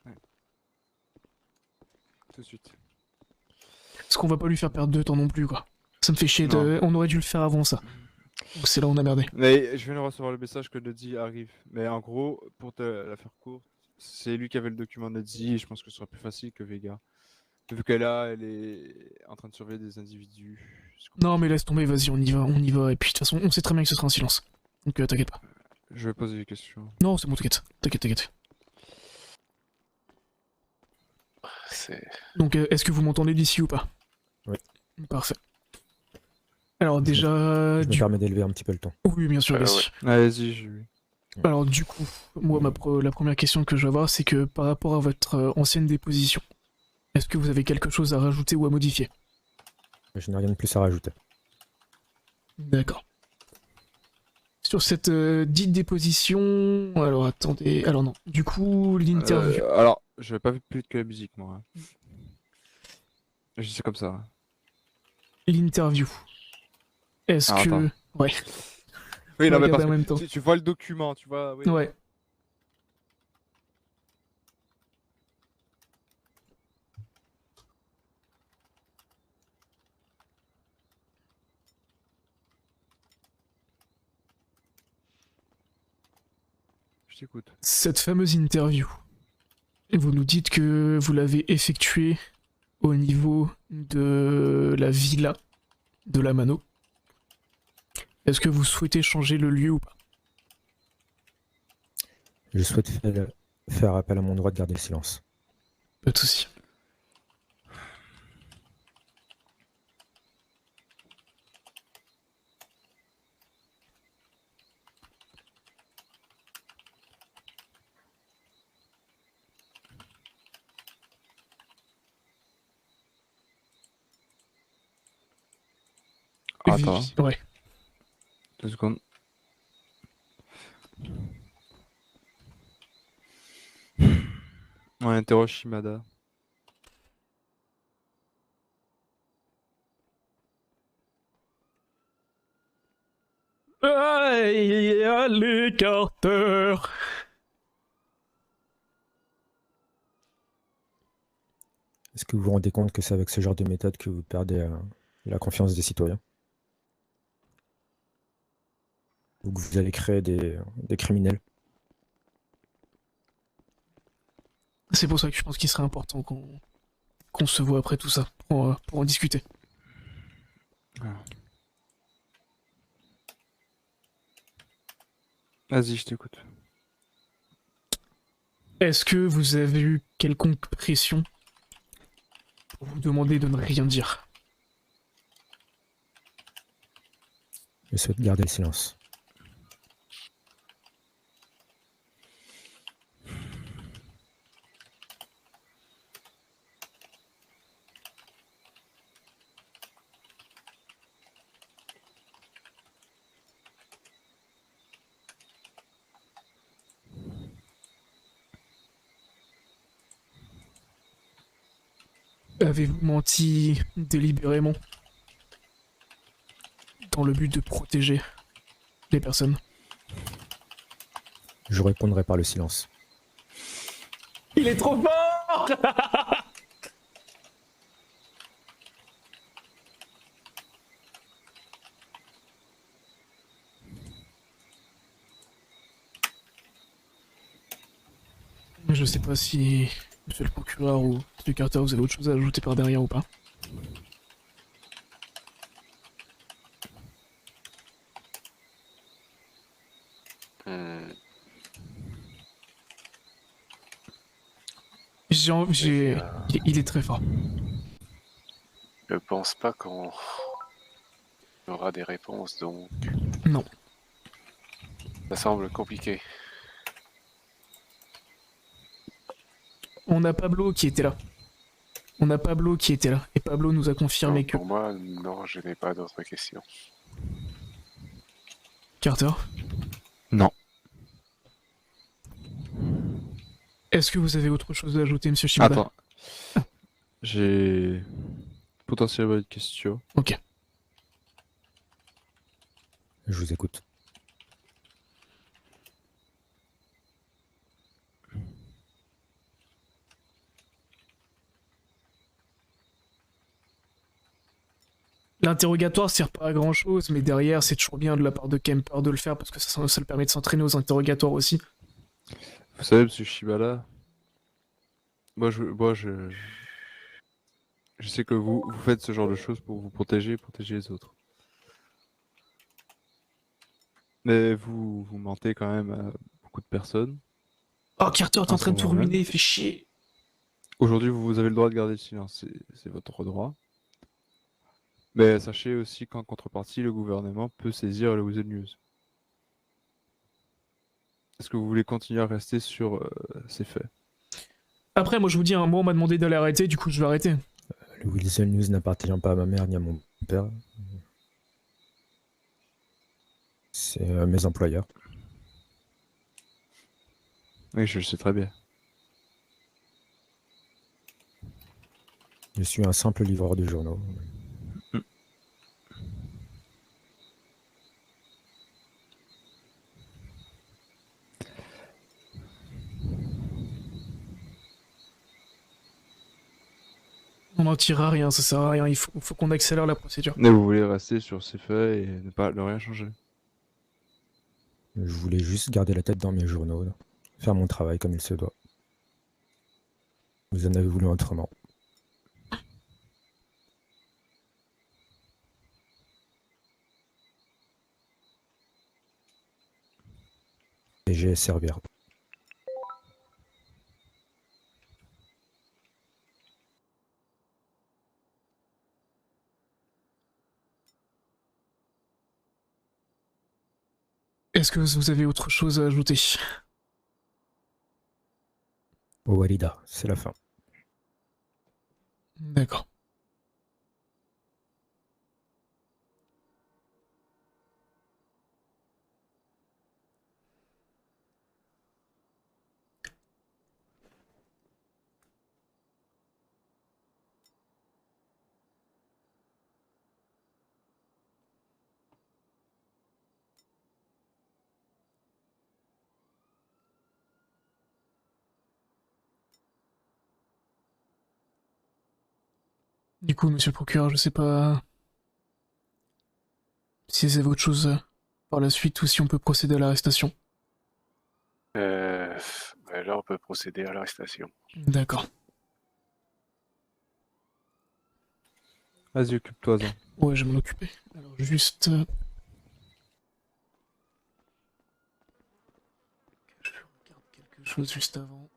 Ouais. Tout de suite. Parce qu'on va pas lui faire perdre de temps non plus, quoi. Ça me fait chier de... On aurait dû le faire avant ça. Donc c'est là où on a merdé. Mais je viens de recevoir le message que Nodzi arrive. Mais en gros, pour te la faire courte, c'est lui qui avait le document Nodzi et je pense que ce sera plus facile que Vega. Vu qu'elle elle est en train de surveiller des individus. Non mais laisse tomber, vas-y, on y va. Et puis de toute façon, on sait très bien que ce sera un silence. Donc t'inquiète pas. Je vais poser des questions. Non, c'est bon, t'inquiète. Donc est-ce que vous m'entendez d'ici ou pas? Oui. Parfait. Alors déjà... Je me permets d'élever un petit peu le ton. Oui, bien sûr, vas-y. Allez-y, je lui. Alors du coup, moi la première question que je vais avoir, c'est que par rapport à votre ancienne déposition, est-ce que vous avez quelque chose à rajouter ou à modifier? Je n'ai rien de plus à rajouter. D'accord. Sur cette dite déposition... Alors attendez... Alors non, du coup, l'interview... Alors, je vais pas plus que la musique, moi. Je dis ça comme ça. L'interview. Est-ce que... Attends. Ouais. Oui, non, mais regarder parce en même temps. que tu vois le document, tu vois. Oui. Ouais. Je t'écoute. Cette fameuse interview, vous nous dites que vous l'avez effectuée au niveau de la villa de la Mano. Est-ce que vous souhaitez changer le lieu ou pas? Je souhaite faire appel à mon droit de garder le silence. Pas de souci. Attends. Ouais. 2 secondes. On interroge Shimada. Allez, Carter! Est-ce que vous vous rendez compte que c'est avec ce genre de méthode que vous perdez la confiance des citoyens? Ou que vous allez créer des criminels? C'est pour ça que je pense qu'il serait important qu'on se voit après tout ça, pour en discuter. Vas-y, je t'écoute. Est-ce que vous avez eu quelconque pression pour vous demander de ne rien dire? Je souhaite garder le silence. Avez-vous menti délibérément dans le but de protéger les personnes? Je répondrai par le silence. Il est trop fort! Je sais pas si monsieur le procureur ou monsieur Carter, vous avez autre chose à ajouter par derrière ou pas. Il est très fort. Je pense pas qu'on aura des réponses, donc... Non. Ça semble compliqué. On a Pablo qui était là. Et Pablo nous a confirmé Non, que... Pour moi, non, je n'ai pas d'autres questions. Carter? Non. Est-ce que vous avez autre chose à ajouter, monsieur Shimada? Attends. J'ai potentiellement une question. Ok. Je vous écoute. L'interrogatoire sert pas à grand chose, mais derrière, c'est toujours bien de la part de Kemper de le faire parce que ça le permet de s'entraîner aux interrogatoires aussi. Vous savez, monsieur Shibala, je sais que vous faites ce genre de choses pour vous protéger et protéger les autres. Mais vous mentez quand même à beaucoup de personnes. Oh, Carter, t'es en train de tout ruiner, fais chier. Aujourd'hui, vous avez le droit de garder le silence, c'est votre droit. Mais sachez aussi qu'en contrepartie, le gouvernement peut saisir le Weasel News. Est-ce que vous voulez continuer à rester sur ces faits? Après, moi je vous dis, moi on m'a demandé d'aller arrêter, du coup je vais arrêter. Le Weasel News n'appartient pas à ma mère ni à mon père. C'est mes employeurs. Oui, je le sais très bien. Je suis un simple livreur de journaux. On n'en tirera rien, ça sert à rien, faut qu'on accélère la procédure. Mais vous voulez rester sur ces feuilles et ne rien changer. Je voulais juste garder la tête dans mes journaux, là. Faire mon travail comme il se doit. Vous en avez voulu autrement. Et j'ai servir. Est-ce que vous avez autre chose à ajouter? Oh Walida, c'est la fin. D'accord. Du coup, monsieur le procureur, je sais pas si vous avez autre chose par la suite ou si on peut procéder à l'arrestation. Là, on peut procéder à l'arrestation. D'accord. Vas-y, occupe-toi-en. Ouais, je vais m'en occuper. Alors, juste... Je regarde quelque chose juste avant.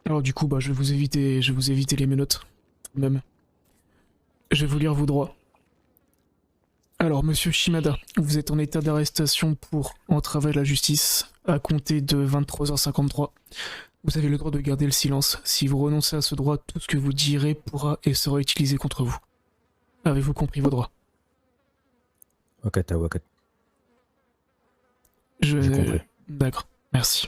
Alors du coup, je vais vous éviter les menottes, même. Je vais vous lire vos droits. Alors, monsieur Shimada, vous êtes en état d'arrestation pour entraver la justice à compter de 23h53. Vous avez le droit de garder le silence. Si vous renoncez à ce droit, tout ce que vous direz pourra et sera utilisé contre vous. Avez-vous compris vos droits? Wakata, wakata. J'ai compris. D'accord, merci.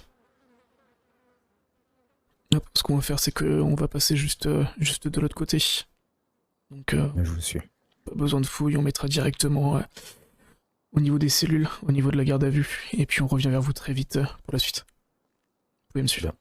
Hop, ce qu'on va faire, c'est qu'on va passer juste de l'autre côté. Donc, Je vous suis. pas besoin de fouille, on mettra directement au niveau des cellules, au niveau de la garde à vue, et puis on revient vers vous très vite pour la suite. Vous pouvez me suivre.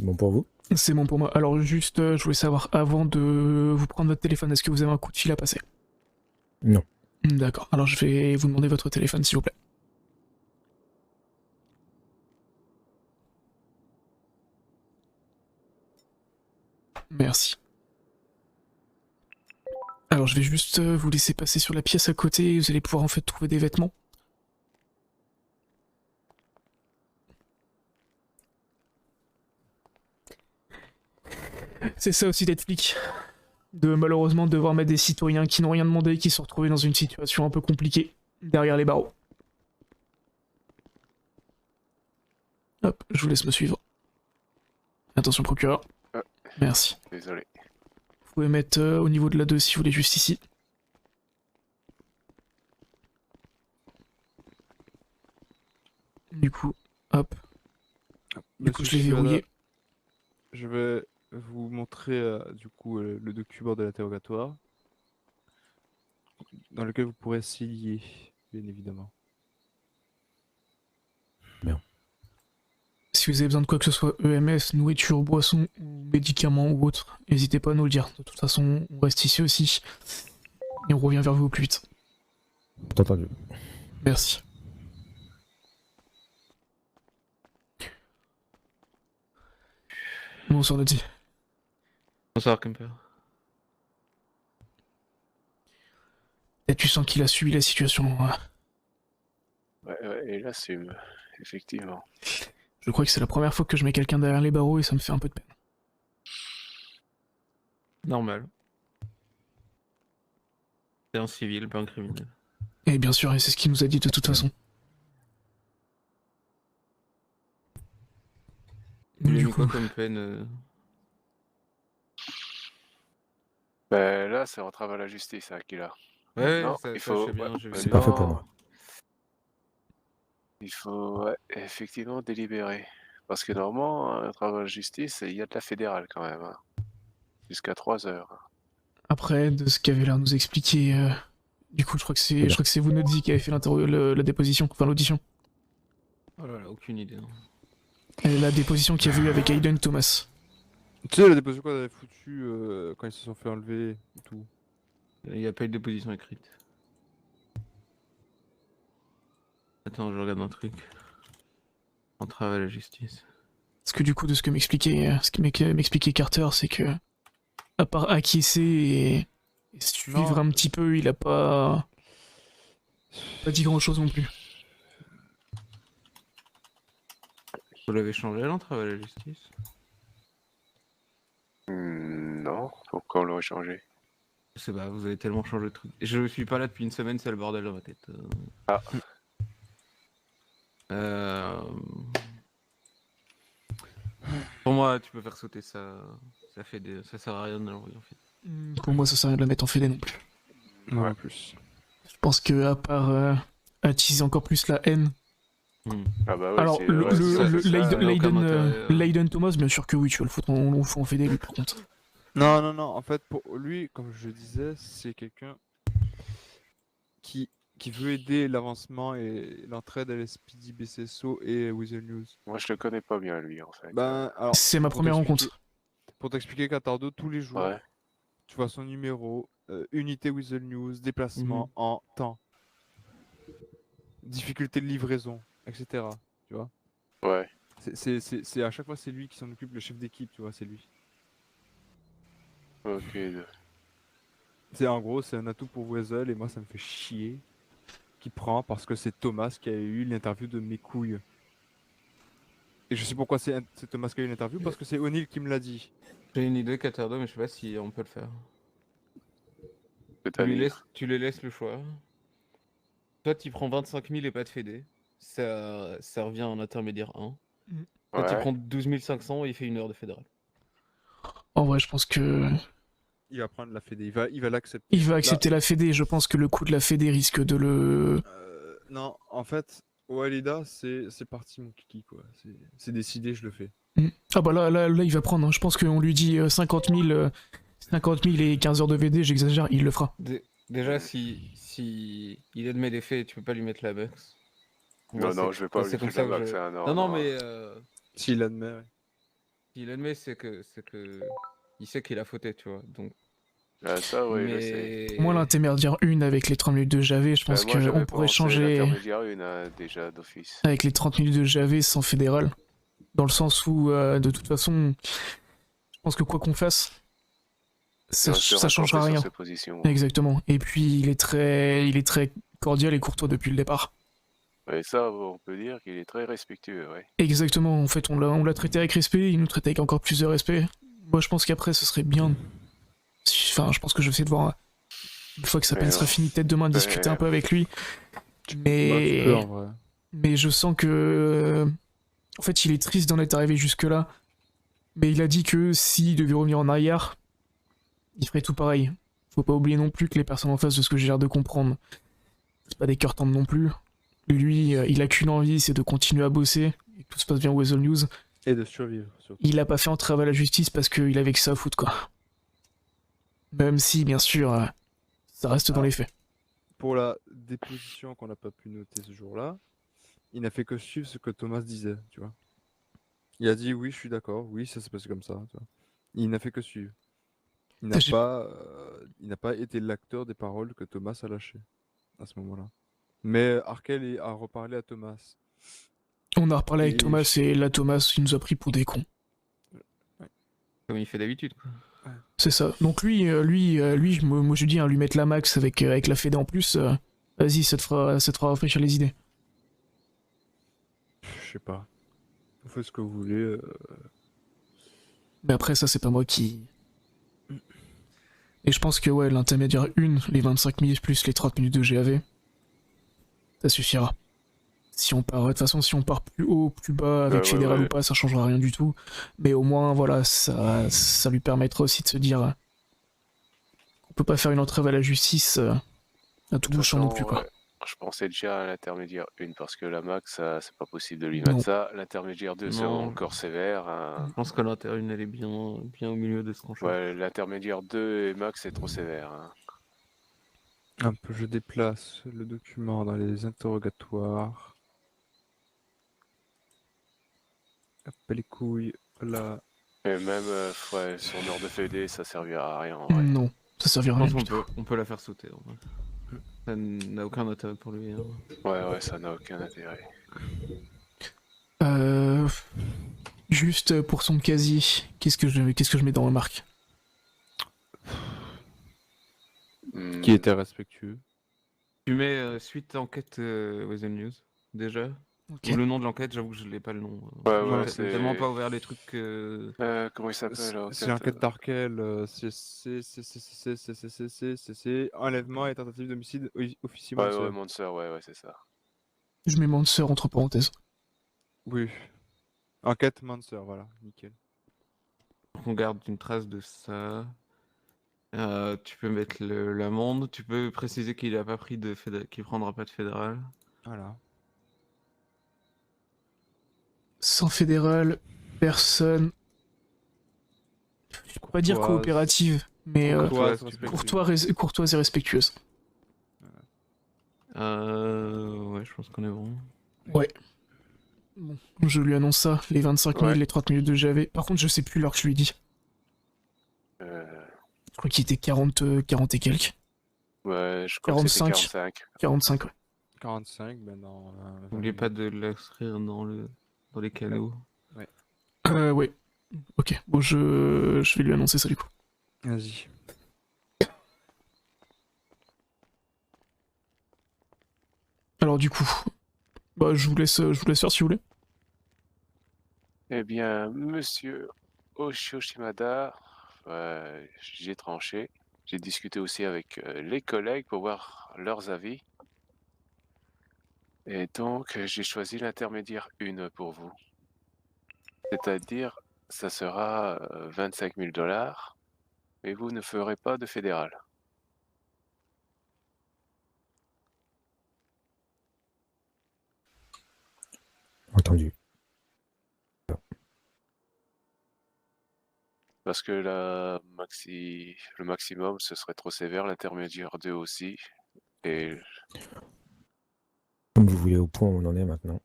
Bon pour vous? C'est bon pour moi. Alors juste, je voulais savoir, avant de vous prendre votre téléphone, est-ce que vous avez un coup de fil à passer? Non. D'accord, alors je vais vous demander votre téléphone, s'il vous plaît. Merci. Alors je vais juste vous laisser passer sur la pièce à côté, vous allez pouvoir en fait trouver des vêtements. C'est ça aussi d'être flic. De malheureusement devoir mettre des citoyens qui n'ont rien demandé, qui se sont retrouvés dans une situation un peu compliquée, derrière les barreaux. Hop, je vous laisse me suivre. Attention procureur. Merci. Désolé. Vous pouvez mettre au niveau de la 2 si vous voulez, juste ici. Du coup, hop. Du coup, je l'ai verrouillé. Je vais vous montrer du coup le document de l'interrogatoire dans lequel vous pourrez signer, bien évidemment. Bien. Si si vous avez besoin de quoi que ce soit, EMS, nourriture, boisson, ou médicaments ou autre, n'hésitez pas à nous le dire. De toute façon, on reste ici aussi. Et on revient vers vous au plus vite. Entendu. Merci. Bonsoir Noddy. Bonsoir, Kemper. Et tu sens qu'il a subi la situation. Ouais, et il assume, effectivement. Je crois que c'est la première fois que je mets quelqu'un derrière les barreaux et ça me fait un peu de peine. Normal. C'est un civil, pas un criminel. Et bien sûr, et c'est ce qu'il nous a dit de toute façon. Il a Du mis coup, quoi comme peine Ben là, c'est entrave à la justice hein, qu'il a. Ouais, Non, ça il je faut. sais bien, j'ai vu C'est les pas fait vidéos. pour moi. Il faut effectivement délibérer. Parce que normalement, un travail de justice, il y a de la fédérale quand même. Hein. Jusqu'à 3 heures. après, de ce qu'avait l'air de nous expliquer, du coup, je crois que c'est vous, Noddy, qui avez fait la déposition, enfin l'audition. Oh là là, aucune idée. Non. La déposition qu'il y avait eu avec Aiden Thomas. Tu sais, la déposition qu'on avait foutue quand ils se sont fait enlever et tout. Il n'y a pas eu de déposition écrite. Attends, je regarde un truc. On travaille à la justice. Parce que du coup, de ce que m'expliquait Carter, c'est que, à part acquiescer et suivre un petit peu, il a pas dit grand chose non plus. Vous l'avez changé là, on travaille à la justice? Non, pourquoi on l'aurait changé? Je sais pas, vous avez tellement changé de truc. Je suis pas là depuis une semaine, c'est le bordel dans ma tête. Ah. Pour moi, tu peux faire sauter ça. Ça sert à rien de l'envoyer en fait. Pour moi, ça sert à rien de la mettre en fédé non plus. Ouais, en plus. Je pense que à part attiser encore plus la haine. Ah bah ouais, alors, Leiden Thomas, bien sûr que oui, tu vas le foutre en fédé lui par contre. Non, en fait, pour lui, comme je disais, c'est quelqu'un qui veut aider l'avancement et l'entraide à l'SPD, BCSO et Weasel News. Moi, je le connais pas bien, lui, en fait. Ben, alors, c'est ma première rencontre. Pour t'expliquer, Catardo, tous les jours, Ouais. tu vois son numéro, unité Weasel News, déplacement en temps, difficulté de livraison, etc. Tu vois? Ouais. C'est à chaque fois, c'est lui qui s'en occupe, le chef d'équipe, tu vois, c'est lui. Ok. C'est en gros, c'est un atout pour Weasel et moi, ça me fait chier qu'il prend parce que c'est Thomas qui a eu l'interview de mes couilles. Et je sais pourquoi c'est Thomas qui a eu l'interview, parce que c'est O'Neill qui me l'a dit. J'ai une idée, Catardo, mais je sais pas si on peut le faire. Tu lui laisses le choix. Toi, tu prends 25 000 et pas de fédé. Ça revient en intermédiaire 1. Toi, tu prends 12 500 et il fait une heure de fédéral. En vrai, je pense que... Il va prendre la fédé, il va l'accepter. Il va accepter la fédé, je pense que le coup de la fédé risque de le... Non, en fait, Walida, c'est parti mon kiki, quoi. C'est décidé, je le fais. Ah bah là, il va prendre, hein. Je pense qu'on lui dit 50 000 et 15 heures de VD, j'exagère, il le fera. Déjà, si il admet des faits, tu peux pas lui mettre la box. Non, je vais pas lui mettre la box. Non, mais... S'il admet, ouais. S'il admet, c'est que... Il sait qu'il a fauté, tu vois, donc... ça, oui, je sais. Moi, l'intermédiaire 1 avec les 30 minutes de Javé, je pense qu'on pourrait changer... L'intermédiaire 1, déjà, d'office. Avec les 30 minutes de Javé sans fédéral. Dans le sens où, de toute façon, je pense que quoi qu'on fasse, ça changera rien. Exactement. Et puis, il est très cordial et courtois depuis le départ. Et ça, on peut dire qu'il est très respectueux, ouais. Exactement. En fait, on l'a traité avec respect, il nous traite avec encore plus de respect. Moi, je pense qu'après, ce serait bien... Enfin, je pense que je vais essayer de voir, une fois que sa peine sera finie, peut-être demain, discuter un peu avec lui. Mais... Tu peux, en vrai. Mais je sens que... En fait, il est triste d'en être arrivé jusque-là. Mais il a dit que s'il devait revenir en arrière, il ferait tout pareil. Faut pas oublier non plus que les personnes en face, de ce que j'ai l'air de comprendre, c'est pas des cœurs tendres non plus. Lui, il a qu'une envie, c'est de continuer à bosser, et que tout se passe bien au Weasel News. Et de survivre, surtout. Il a pas fait entrave à la justice parce qu'il avait que ça à foutre, quoi. Même si, bien sûr, ça reste dans les faits. Pour la déposition qu'on n'a pas pu noter ce jour-là, il n'a fait que suivre ce que Thomas disait, tu vois. Il a dit oui, je suis d'accord, oui, ça s'est passé comme ça. Tu vois. Il n'a fait que suivre. Il J'ai- n'a pas été l'acteur des paroles que Thomas a lâchées à ce moment-là. Mais Arkel a reparlé à Thomas. On a reparlé avec Et Thomas et là Thomas il nous a pris pour des cons. Comme il fait d'habitude, quoi. C'est ça. Donc lui, moi je dis, hein, lui mettre la max avec la Fédé en plus, vas-y, ça te fera réfléchir les idées. Je sais pas. Vous faites ce que vous voulez. Mais après ça c'est pas moi qui... Et je pense que ouais, l'intermédiaire 1, les 25 minutes plus les 30 minutes de GAV, ça suffira. Si on part, de toute façon, si on part plus haut, plus bas, avec Fédéral ou pas, ça changera rien du tout. Mais au moins, voilà, ça lui permettra aussi de se dire qu'on peut pas faire une entrave à la justice à tout bouchon non plus, quoi. Je pensais déjà à l'intermédiaire 1 parce que la max, c'est pas possible de lui Non. mettre ça. L'intermédiaire 2, c'est Non. encore sévère. Hein. Je pense que l'inter 1 elle est bien au milieu de ce qu'on choisit. Ouais, l'intermédiaire 2 et max, c'est trop sévère. Hein. Un peu, je déplace le document dans les interrogatoires. Hop, les couilles, là. Et même son heure de Fédé, ça servira à rien. En vrai. Non, ça servira à rien. Je pense qu'on peut la faire sauter. En vrai. Ça n'a aucun intérêt pour lui. Hein. Ouais, ça n'a aucun intérêt. Juste pour son casier, qu'est-ce que je mets dans remarque? Qui était respectueux. Tu mets suite enquête Weather News, déjà. Okay. Ou le nom de l'enquête, j'avoue que je l'ai pas le nom. Ouais, c'est tellement pas ouvert les trucs que... comment il s'appelle? C'est l'enquête d'Arkel, c'est enlèvement et tentative d'homicide officier Monster. Ouais, Monster, ouais, c'est ça. Je mets Monster entre parenthèses. Oui. Enquête Monster, voilà, nickel. On garde une trace de ça. Tu peux mettre l'amende, tu peux préciser qu'il a pas pris qu'il prendra pas de fédéral. Voilà. Sans fédéral, personne. Je pourrais pas dire coopérative, mais courtoise et respectueuse. Ouais, je pense qu'on est bon. Ouais. Bon, je lui annonce ça, les 25 minutes, les 30 minutes de GAV. Par contre, je sais plus l'heure que je lui ai dit. Je crois qu'il était 40 et quelques. Ouais, je crois que c'était 45. 45, ouais. 45, ben non. N'oubliez pas de l'inscrire dans les canaux. Ouais. Ouais. Ok, bon, je vais lui annoncer ça du coup. Vas-y. Alors du coup, bah je vous laisse faire si vous voulez. Eh bien, monsieur Oshio Shimada, j'ai tranché. J'ai discuté aussi avec les collègues pour voir leurs avis. Et donc, j'ai choisi l'intermédiaire 1 pour vous. C'est-à-dire, ça sera 25 000 $, mais vous ne ferez pas de fédéral. Entendu. Parce que le maximum, ce serait trop sévère, l'intermédiaire 2 aussi. Et Comme vous voulez, au point où on en est maintenant.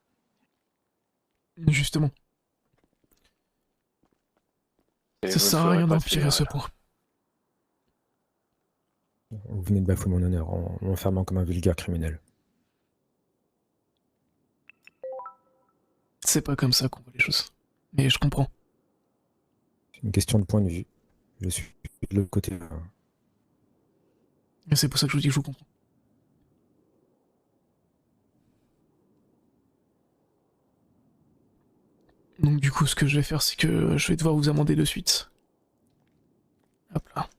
Justement. Ça sert à rien d'empirer ce point. Vous venez de bafouer mon honneur en m'enfermant comme un vulgaire criminel. C'est pas comme ça qu'on voit les choses. Mais je comprends. C'est une question de point de vue. Je suis de l'autre côté. Et c'est pour ça que je vous dis que je vous comprends. Donc du coup, ce que je vais faire, c'est que je vais devoir vous amender de suite. Hop là.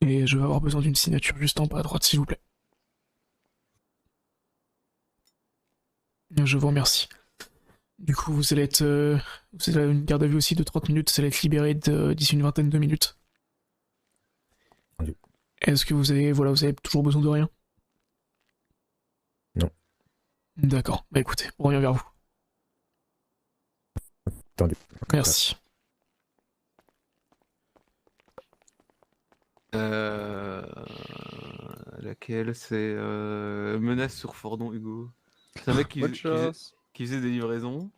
Et je vais avoir besoin d'une signature juste en bas à droite, s'il vous plaît. Je vous remercie. Du coup, vous allez une garde à vue aussi de 30 minutes, vous allez être libéré d'ici une vingtaine de minutes. Est-ce que vous avez toujours besoin de rien? Non. D'accord, bah écoutez, on revient vers vous. Entendu. Merci. Laquelle c'est menace sur Fordon Hugo. C'est un mec qui faisait des livraisons.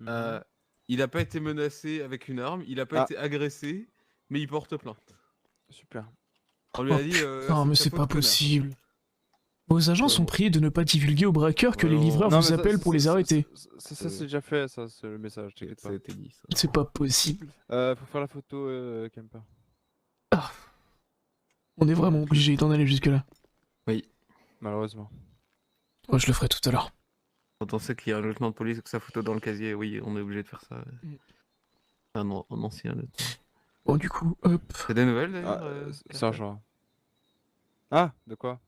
Il n'a pas été menacé avec une arme, il n'a pas été agressé, mais il porte plainte. Super. On lui a dit. Non, mais c'est pas possible. Vos agents sont priés de ne pas divulguer aux braqueurs que les livreurs vous appellent pour les arrêter. Ça c'est déjà fait, ça, c'est le message. T'inquiète pas. Dit, ça. C'est pas possible. Faut faire la photo, Kemper. Ah. On est vraiment obligé d'en aller jusque-là. Oui. Malheureusement. Moi, je le ferai tout à l'heure. Quand on sait qu'il y a un lieutenant de police avec sa photo dans le casier, oui, on est obligé de faire ça. Un ancien lieutenant. Bon, du coup, hop. C'est des nouvelles d'ailleurs Sergent. Ah, de quoi?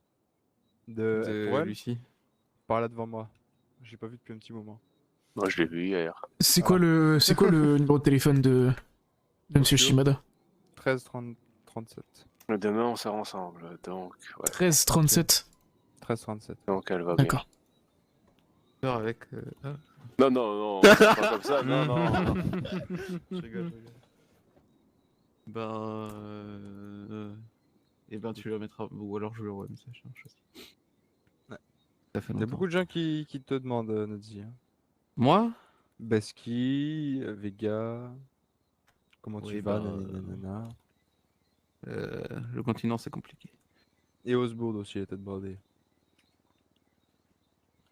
De pour elle Lucie. Par là devant moi. J'ai pas vu depuis un petit moment. Moi, je l'ai vu hier. C'est quoi le numéro de téléphone de Monsieur Shimada? 13 37. Demain, on sort ensemble, donc... Ouais. 13 37. 13 37. Donc, elle va bien. D'accord. Avec... Non, pas comme ça, non. Je rigole. Et ben tu le mettras, ou alors je lui envoie un message. Ouais. Ça fait Il y a longtemps. beaucoup de gens qui te demandent, Nadzi. Hein. Moi Beski, Vega, comment tu Oui, vas, bah, nanana. Le continent c'est compliqué. Et Osbourne aussi, il était demandé.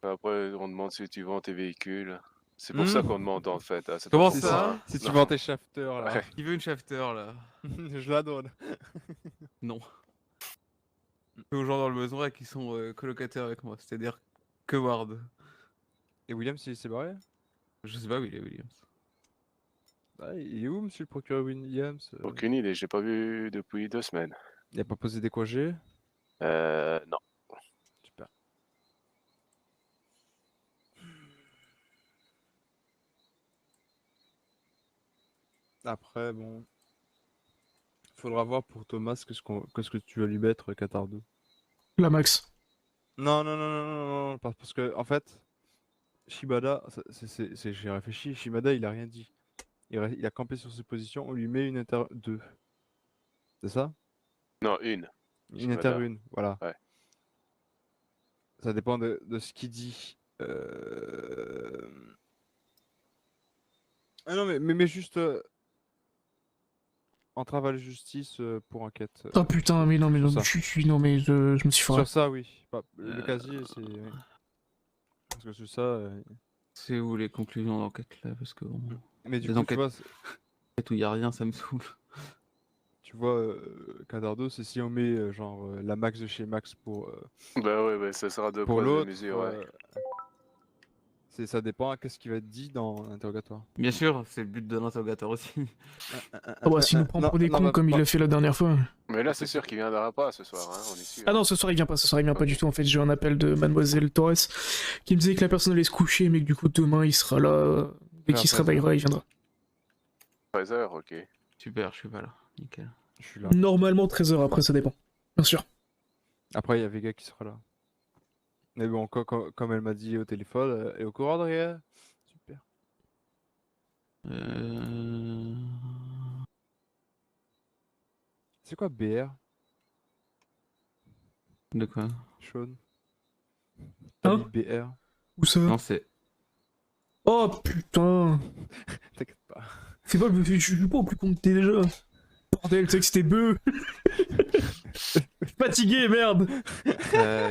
Après, on demande si tu vends tes véhicules. C'est pour ça qu'on demande en fait. Comment ça Si tu vends tes shafters là. Ouais. Qui veut une shafter là? Je la donne. Non. Aux gens dans le besoin qui sont colocataires avec moi, c'est-à-dire que Ward. Et Williams, il s'est barré? Je sais pas où il est, Williams. Ah, il est où, monsieur le procureur Williams? Aucune idée, j'ai pas vu depuis 2 semaines. Il a pas posé des congés? Non. Super. Après, bon... Faudra voir pour Thomas qu'est-ce que tu vas lui mettre, Catardo. La max. Non, parce que, en fait, Shimada, j'ai réfléchi, Shimada, il a rien dit. Il a campé sur ses positions, on lui met une inter 2. C'est ça? Non, une. Une inter 1, voilà. Ouais. Ça dépend de ce qu'il dit. Ah non, mais juste... entrave à la justice pour enquête. Oh putain, mais non, mais non, ça. non, mais je me suis foiré. Sur ça, oui. Bah, le casier, c'est... oui. Parce que sur ça... C'est où les conclusions d'enquête là? Parce que bon, Mais du les coup, enquêtes tu vois... où il y a rien, ça me saoule. Tu vois, Cadardo, c'est si on met genre la max de chez Max pour... Bah ouais, ça sera deux pour poids, deux l'autre, mesures, ouais. ça dépend à qu'est-ce qui va être dit dans l'interrogatoire. Bien sûr, c'est le but de l'interrogatoire aussi. Ah bah, s'il nous prend pour des cons comme il l'a fait la dernière fois. Mais là, c'est sûr qu'il viendra pas ce soir, hein, on est sûr. Ah non, ce soir il vient pas du tout. En fait, j'ai eu un appel de Mademoiselle Torres qui me disait que la personne allait se coucher, mais que du coup, demain il sera là. Dès qu'il se réveillera, il viendra. 13h, ok. Super, je suis pas là. Nickel. Je suis là. Normalement 13h, après ça dépend. Bien sûr. Après, il y a Vega qui sera là. Mais bon, comme elle m'a dit au téléphone, et au courant de rien. Super. C'est quoi BR? De quoi? Sean. Hein? BR. Où ça? Non, c'est... Oh putain! T'inquiète pas. C'est pas je suis pas au plus con que t'es déjà. Bordel, tu sais que c'était bœuf. Fatigué, merde.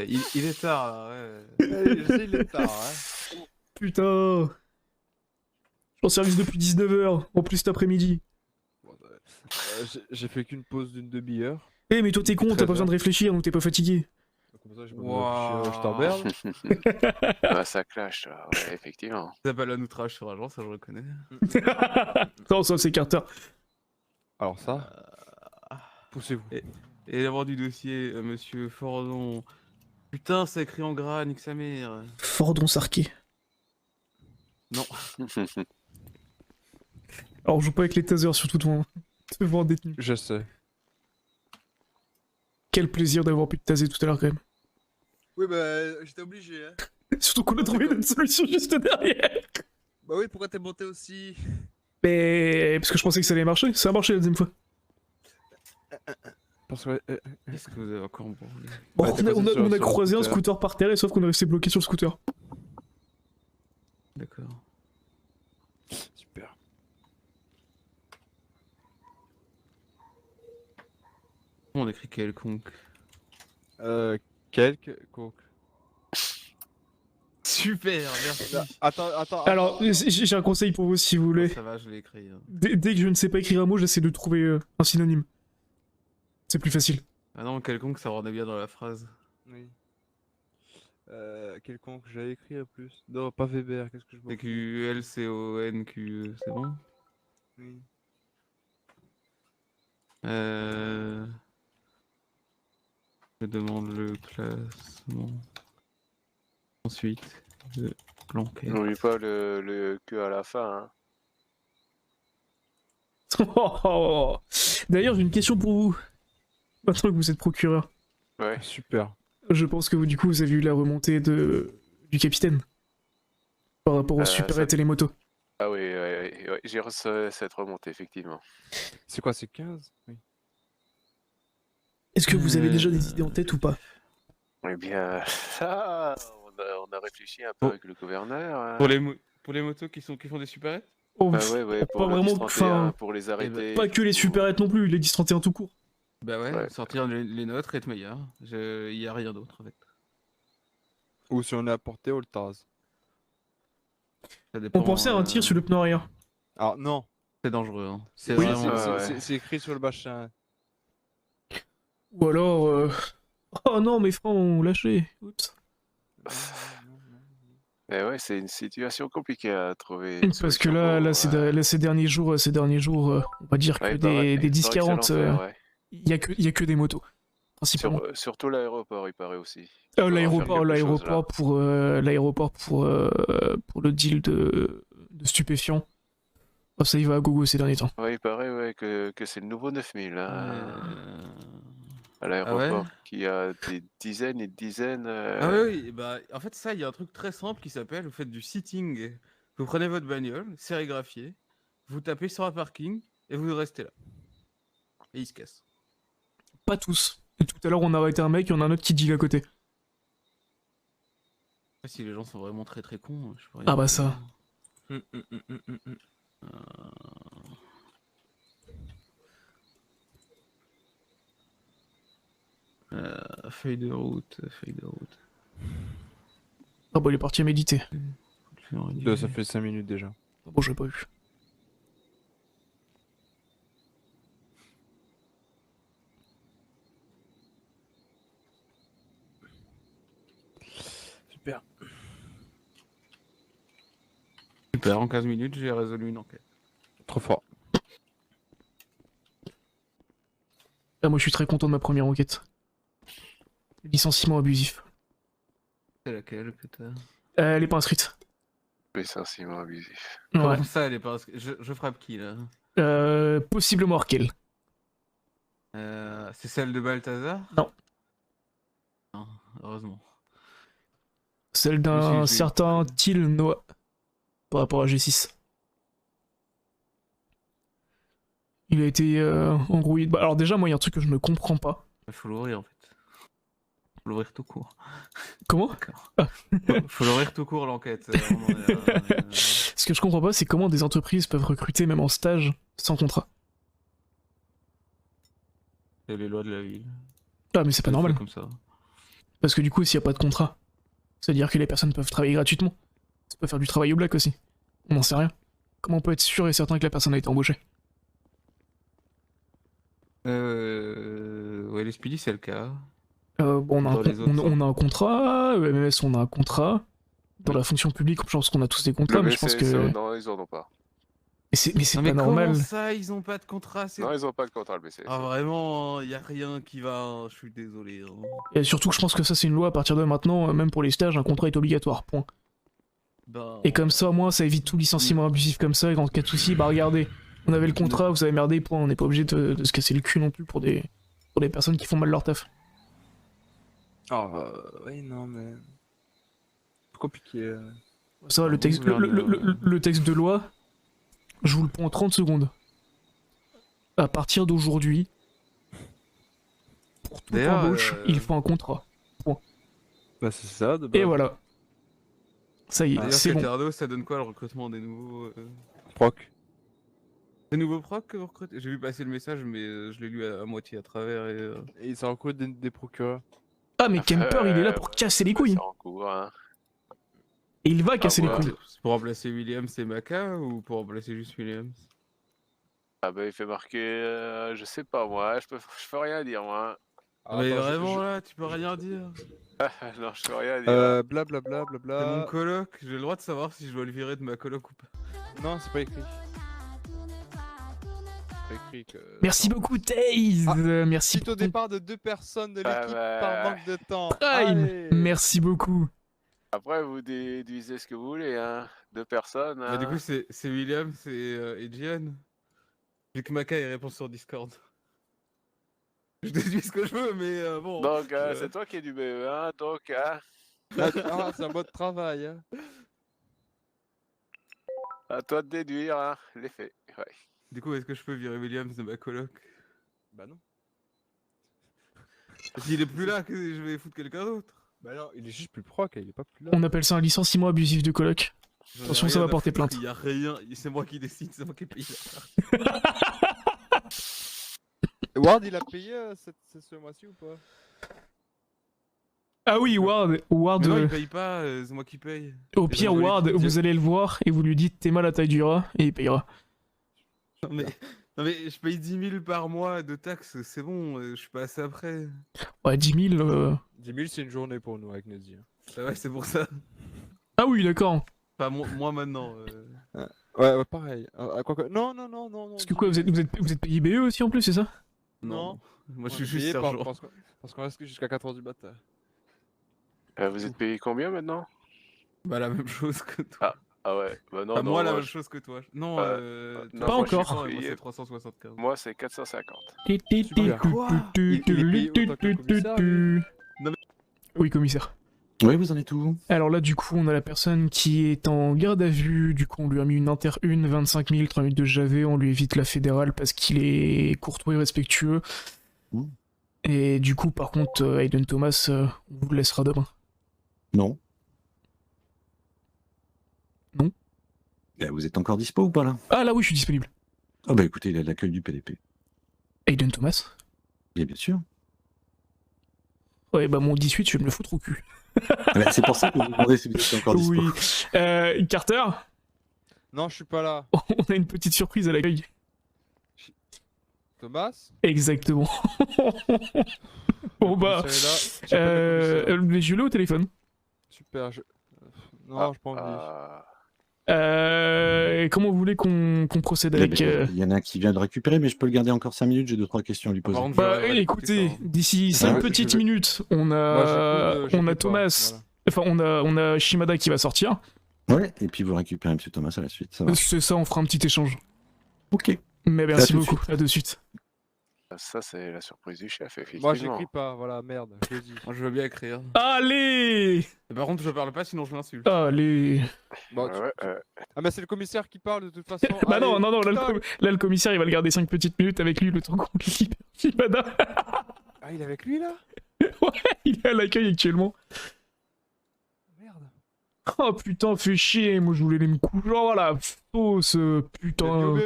Il est tard là, ouais. Je sais, il est tard, hein. Putain. Je suis en service depuis 19h, en plus cet après-midi. J'ai fait qu'une pause d'une demi-heure. Eh mais toi t'es con, t'as pas besoin de réfléchir, donc t'es pas fatigué. Comme ça, j'ai pas besoin de réfléchir, je t'emmerde. Ah, ça clash, là. Ouais, effectivement. Ça s'appelle un outrage sur agent, ça je reconnais. Non, ça c'est Carter. Alors ça, poussez-vous. Et l'avant du dossier, monsieur Fordon. Putain, c'est écrit en gras, nique sa mère. Fordon Sarqué. Non. Alors on joue pas avec les tasers, surtout devant un détenu. Je sais. Quel plaisir d'avoir pu te taser tout à l'heure quand même. Oui, bah, j'étais obligé, hein. Surtout qu'on a trouvé une solution juste derrière. Bah oui, pourquoi t'es monté aussi? Mais parce que je pensais que ça allait marcher, ça a marché la deuxième fois. Parce que. Qu'est-ce que vous avez encore bon Bon, Ouais, t'es passé on a sur le croisé un scooter. scooter par terre et sauf qu'on est resté bloqué sur le scooter. D'accord. Super. On écrit quelconque. Quelconque. Super, merci. Attends. Alors, j'ai un conseil pour vous si vous voulez. Ça va, je l'ai écrit. Hein. Dès que je ne sais pas écrire un mot, j'essaie de trouver un synonyme. C'est plus facile. Ah non, quelconque, ça rendait bien dans la phrase. Oui. Quelconque, j'avais écrit en plus. Non, pas Weber, qu'est-ce que je me. Q-L-C-O-N-Q-E, c'est bon? Oui. Je demande le classement. Ensuite, de l'enquête. N'oublie pas le que à la fin. Oh. D'ailleurs, j'ai une question pour vous. Maintenant que vous êtes procureur. Ouais. Super. Je pense que vous, du coup, vous avez eu la remontée du capitaine. Par rapport au super et télémoto. Ah oui, ouais, j'ai reçu cette remontée, effectivement. C'est quoi, c'est 15? Oui. Est-ce que vous avez déjà des idées en tête ou pas? Eh bien, ça, on a réfléchi un peu avec le gouverneur. Hein. Pour les motos qui font des supérettes? Oh, bah ouais, pour pas le vraiment, 10-31, enfin, pour les arrêter. pas que les supérettes non plus, les 10-31 tout court. Bah ouais, sortir les nôtres et être meilleur. Il y a rien d'autre en fait. Ou si on est à portée, on le tase. Ça dépend, On pensait à un tir sur le pneu arrière. Ah non. C'est dangereux. Hein. C'est Oui, vraiment. c'est écrit sur le machin. Ou alors... Oh non, mes freins ont lâché. Oups. Eh ouais, c'est une situation compliquée à trouver. Parce que là, ces derniers jours, on va dire que des 10-40, il y a que des motos, principalement. Surtout l'aéroport, il paraît aussi. L'aéroport pour le deal de stupéfiants. Oh, ça y va à gogo ces derniers temps. Ouais, il paraît que c'est le nouveau 9000 hein, à l'aéroport, qui a des dizaines et des dizaines. Ah oui, bah en fait ça, il y a un truc très simple qui s'appelle, vous faites du sitting. Vous prenez votre bagnole, sérigraphiée, vous tapez sur un parking et vous restez là. Et il se casse. Pas tous. Et tout à l'heure, on a arrêté un mec, il y en a un autre qui deal à côté. Si les gens sont vraiment très très cons, je peux rien Ah bah faire. ça. Feuille de route. Ah bah il est parti à méditer. Ça fait 5 minutes déjà. Bon, j'ai pas eu. Super. Super, en 15 minutes, j'ai résolu une enquête. Trop fort. Ah, moi je suis très content de ma première enquête. Licenciement abusif. C'est laquelle que t'as? Elle est pas inscrite. Licenciement abusif. Comment Ouais. ça, elle est pas inscrite? Je frappe qui là? Possiblement Arkel. C'est celle de Balthazar? Non. Non, heureusement. Celle d'un Si. certain Till Noah. Par rapport à G6. Il a été embrouillé. Bah, alors déjà, moi, il y a un truc que je ne comprends pas. Il faut l'ouvrir en fait. Faut l'ouvrir tout court. Comment? Faut l'ouvrir tout court l'enquête. Ce que je comprends pas, c'est comment des entreprises peuvent recruter même en stage sans contrat. C'est les lois de la ville. Ah mais c'est pas normal. Comme ça. Parce que du coup, s'il n'y a pas de contrat, c'est-à-dire que les personnes peuvent travailler gratuitement. Ça peut faire du travail au black aussi. On n'en sait rien. Comment on peut être sûr et certain que la personne a été embauchée? Ouais, les Speedy c'est le cas. Bon, on a un contrat, EMS on a un contrat. Dans la fonction publique, je pense qu'on a tous des contrats, mais je pense que... Non, ils en ont pas. Mais c'est pas comment normal. ça, ils ont pas de contrat? Non, ils ont pas de contrat, le BCS. Ah vraiment, y a rien qui va, je suis désolé. Hein. Et surtout que je pense que ça c'est une loi à partir de maintenant, même pour les stages, un contrat est obligatoire, point. Et comme ça, au moins, ça évite tout licenciement abusif comme ça, et en cas de soucis, bah regardez, on avait le contrat, vous avez merdé, point, on n'est pas obligé de se casser le cul non plus pour des personnes qui font mal leur taf. Oui, non, mais. C'est compliqué. Ça, le texte de loi, je vous le prends en 30 secondes. À partir d'aujourd'hui, pour toute D'ailleurs, embauche, il faut un contrat. Point. Bah c'est ça, de Et base. voilà. Ça y est, D'ailleurs, c'est bon. Catardo, ça donne quoi le recrutement des nouveaux proc? Des nouveaux procs que vous recrutez? J'ai vu passer le message, mais je l'ai lu à moitié à travers et Et ça recrute des procureurs. Ah mais Kemper, il est là pour casser les couilles. C'est en cours, hein. Et il va casser les ouais. couilles. C'est pour remplacer Williams et Maca ou pour remplacer juste Williams? Ah bah il fait marquer, je sais pas moi, je peux rien dire moi. Mais vraiment là, tu peux rien dire. Non, je peux rien dire. Blablabla. C'est mon coloc, j'ai le droit de savoir si je dois le virer de ma coloc ou pas. Non, c'est pas écrit. C'est pas écrit que... Merci beaucoup Taze. Merci Suite au départ de 2 personnes de l'équipe bah... par manque de temps. Prime. Allez. Merci beaucoup. Après vous déduisez ce que vous voulez, hein. 2 personnes. Bah, du hein. coup, c'est Williams et Gian. Vu que Maca il répond sur Discord. Je déduis ce que je veux, mais bon. Donc c'est toi qui es du BE, hein. Donc, hein. Ah, c'est un mode travail. Hein. À toi de déduire, hein, les faits. Ouais. Du coup, est-ce que je peux virer Williams de ma coloc? Bah non. S'il est plus là, que je vais foutre quelqu'un d'autre. Bah non, il est juste plus proc, il est pas plus là. On appelle ça un licenciement abusif de coloc. Attention, ça va porter plainte. Il y a rien, c'est moi qui décide, c'est moi qui paye. Ward, il a payé ce mois-ci ou pas? Ah oui, Ward. Mais non, il paye pas, c'est moi qui paye. Au pire, Ward, vous allez le voir et vous lui dites t'es mal à taille du rat et il payera. Non mais je paye 10 000 par mois de taxes, c'est bon, je suis pas assez après. Ouais, 10 000. 10 000, c'est une journée pour nous avec Neddy. Ah ouais, c'est pour ça. Ah oui, d'accord. Enfin, moi maintenant. Ouais, pareil. Non. Parce que quoi, vous êtes payé BE aussi en plus, c'est ça? Non. Moi je suis juste sergent. Parce qu'on reste jusqu'à 4h du matin. Vous êtes payé combien maintenant? Bah la même chose que toi. Ah ouais, bah non, Enfin, non moi la moi, même chose que toi. Non, non, pas moi, je suis encore. Moi payé- c'est 375. Moi c'est 450. Oui, commissaire. Oui, vous en êtes où? Alors là, du coup, on a la personne qui est en garde à vue. Du coup, on lui a mis une inter 1, 25 000, 3 minutes de javet. On lui évite la fédérale parce qu'il est courtois et respectueux. Et du coup, par contre, Aiden Thomas, on vous le laissera demain. Non. Non. Vous êtes encore dispo ou pas là? Ah là, oui, je suis disponible. Ah bah écoutez, il est à l'accueil du PDP. Aiden Thomas? Bien sûr. Ouais, bah mon 18, je vais me le foutre au cul. C'est pour ça que vous demandez si vous êtes encore dispo. Oui. Carter? Non, je suis pas là. On a une petite surprise à l'accueil. Thomas? Exactement. Bon bah... je l'ai au téléphone. Super, non, j'ai pas envie. Comment vous voulez qu'on procède avec... Il y en a un qui vient de récupérer, mais je peux le garder encore 5 minutes, j'ai 2-3 questions à lui poser. Bah écoutez, d'ici 5 petites minutes, on a Thomas... Voilà. Enfin, on a Shimada qui va sortir. Ouais, et puis vous récupérez M. Thomas à la suite, ça va. C'est ça, on fera un petit échange. Ok. Mais merci beaucoup, à de suite. Ça c'est la surprise du chef, effectivement. Moi j'écris pas, voilà, merde, je le dis. Moi je veux bien écrire. Allez! Par contre, je parle pas sinon je l'insulte. Allez! Bon, Ah mais c'est le commissaire qui parle de toute façon. Bah Allez, non, là le commissaire il va le garder 5 petites minutes avec lui le temps qu'on libère Shimada. Ah, il est avec lui là? Ouais, il est à l'accueil actuellement. Merde. Oh putain, fais chier, moi je voulais les me coucher. Oh voilà, fausse putain.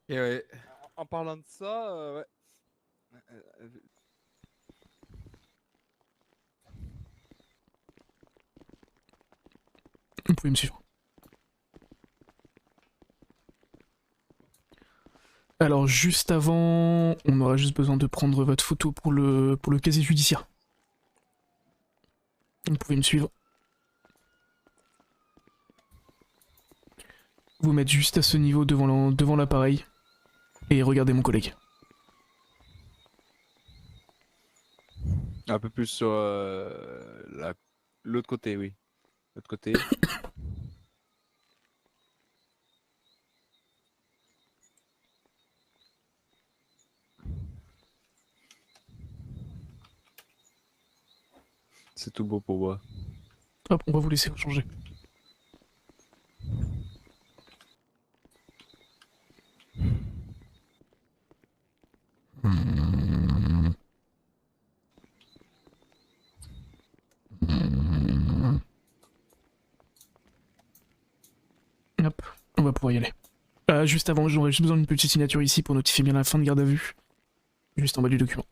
Et ouais. En parlant de ça, ouais. Vous pouvez me suivre. Alors juste avant, on aura juste besoin de prendre votre photo pour le casier judiciaire. Vous pouvez me suivre. Vous mettre juste à ce niveau devant l'appareil et regardez mon collègue. Un peu plus sur l'autre côté, oui. L'autre côté. C'est tout beau pour moi. Hop, on va vous laisser changer. va pouvoir y aller. Juste avant, j'aurais juste besoin d'une petite signature ici pour notifier bien la fin de garde à vue. Juste en bas du document.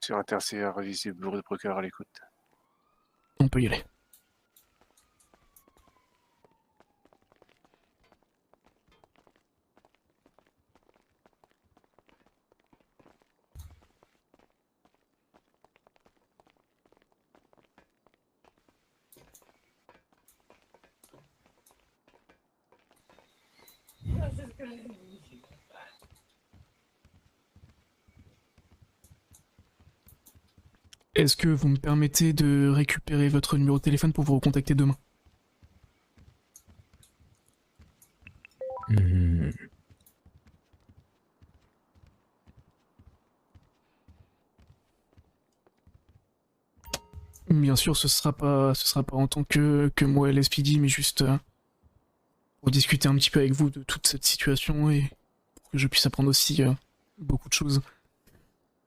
Sur interCA, réviser le bureau de procureur à l'écoute. On peut y aller. Est-ce que vous me permettez de récupérer votre numéro de téléphone pour vous recontacter demain? Bien sûr, ce sera pas en tant que moi LSPD, mais juste pour discuter un petit peu avec vous de toute cette situation et pour que je puisse apprendre aussi beaucoup de choses.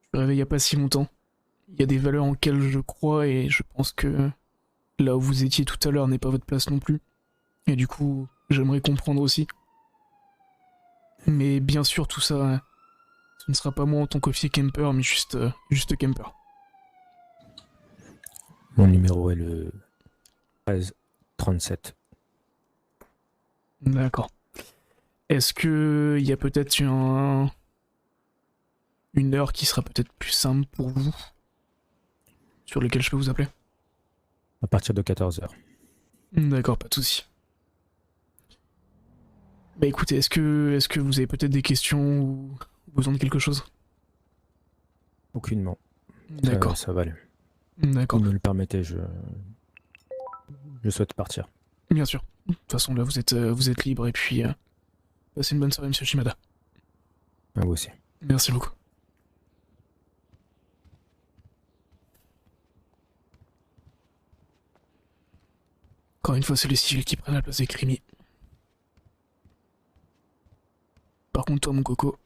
Je me réveille il y a pas si longtemps. Il y a des valeurs en lesquelles je crois et je pense que là où vous étiez tout à l'heure n'est pas votre place non plus. Et du coup, j'aimerais comprendre aussi. Mais bien sûr, tout ça, ce ne sera pas moi en tant qu'officier camper, mais juste camper. Mon numéro est le 1337. D'accord. Est-ce que il y a peut-être une heure qui sera peut-être plus simple pour vous, sur laquelle je peux vous appeler? À partir de 14h. D'accord, pas de souci. Bah écoutez, est-ce que vous avez peut-être des questions ou besoin de quelque chose? Aucunement. D'accord. Ça va aller. D'accord. Si vous me le permettez, je souhaite partir. Bien sûr. De toute façon, là, vous êtes libre et puis passez une bonne soirée, monsieur Shimada. À vous aussi. Merci beaucoup. Encore une fois, c'est les civils qui prennent la place des criminels. Par contre, toi, mon coco,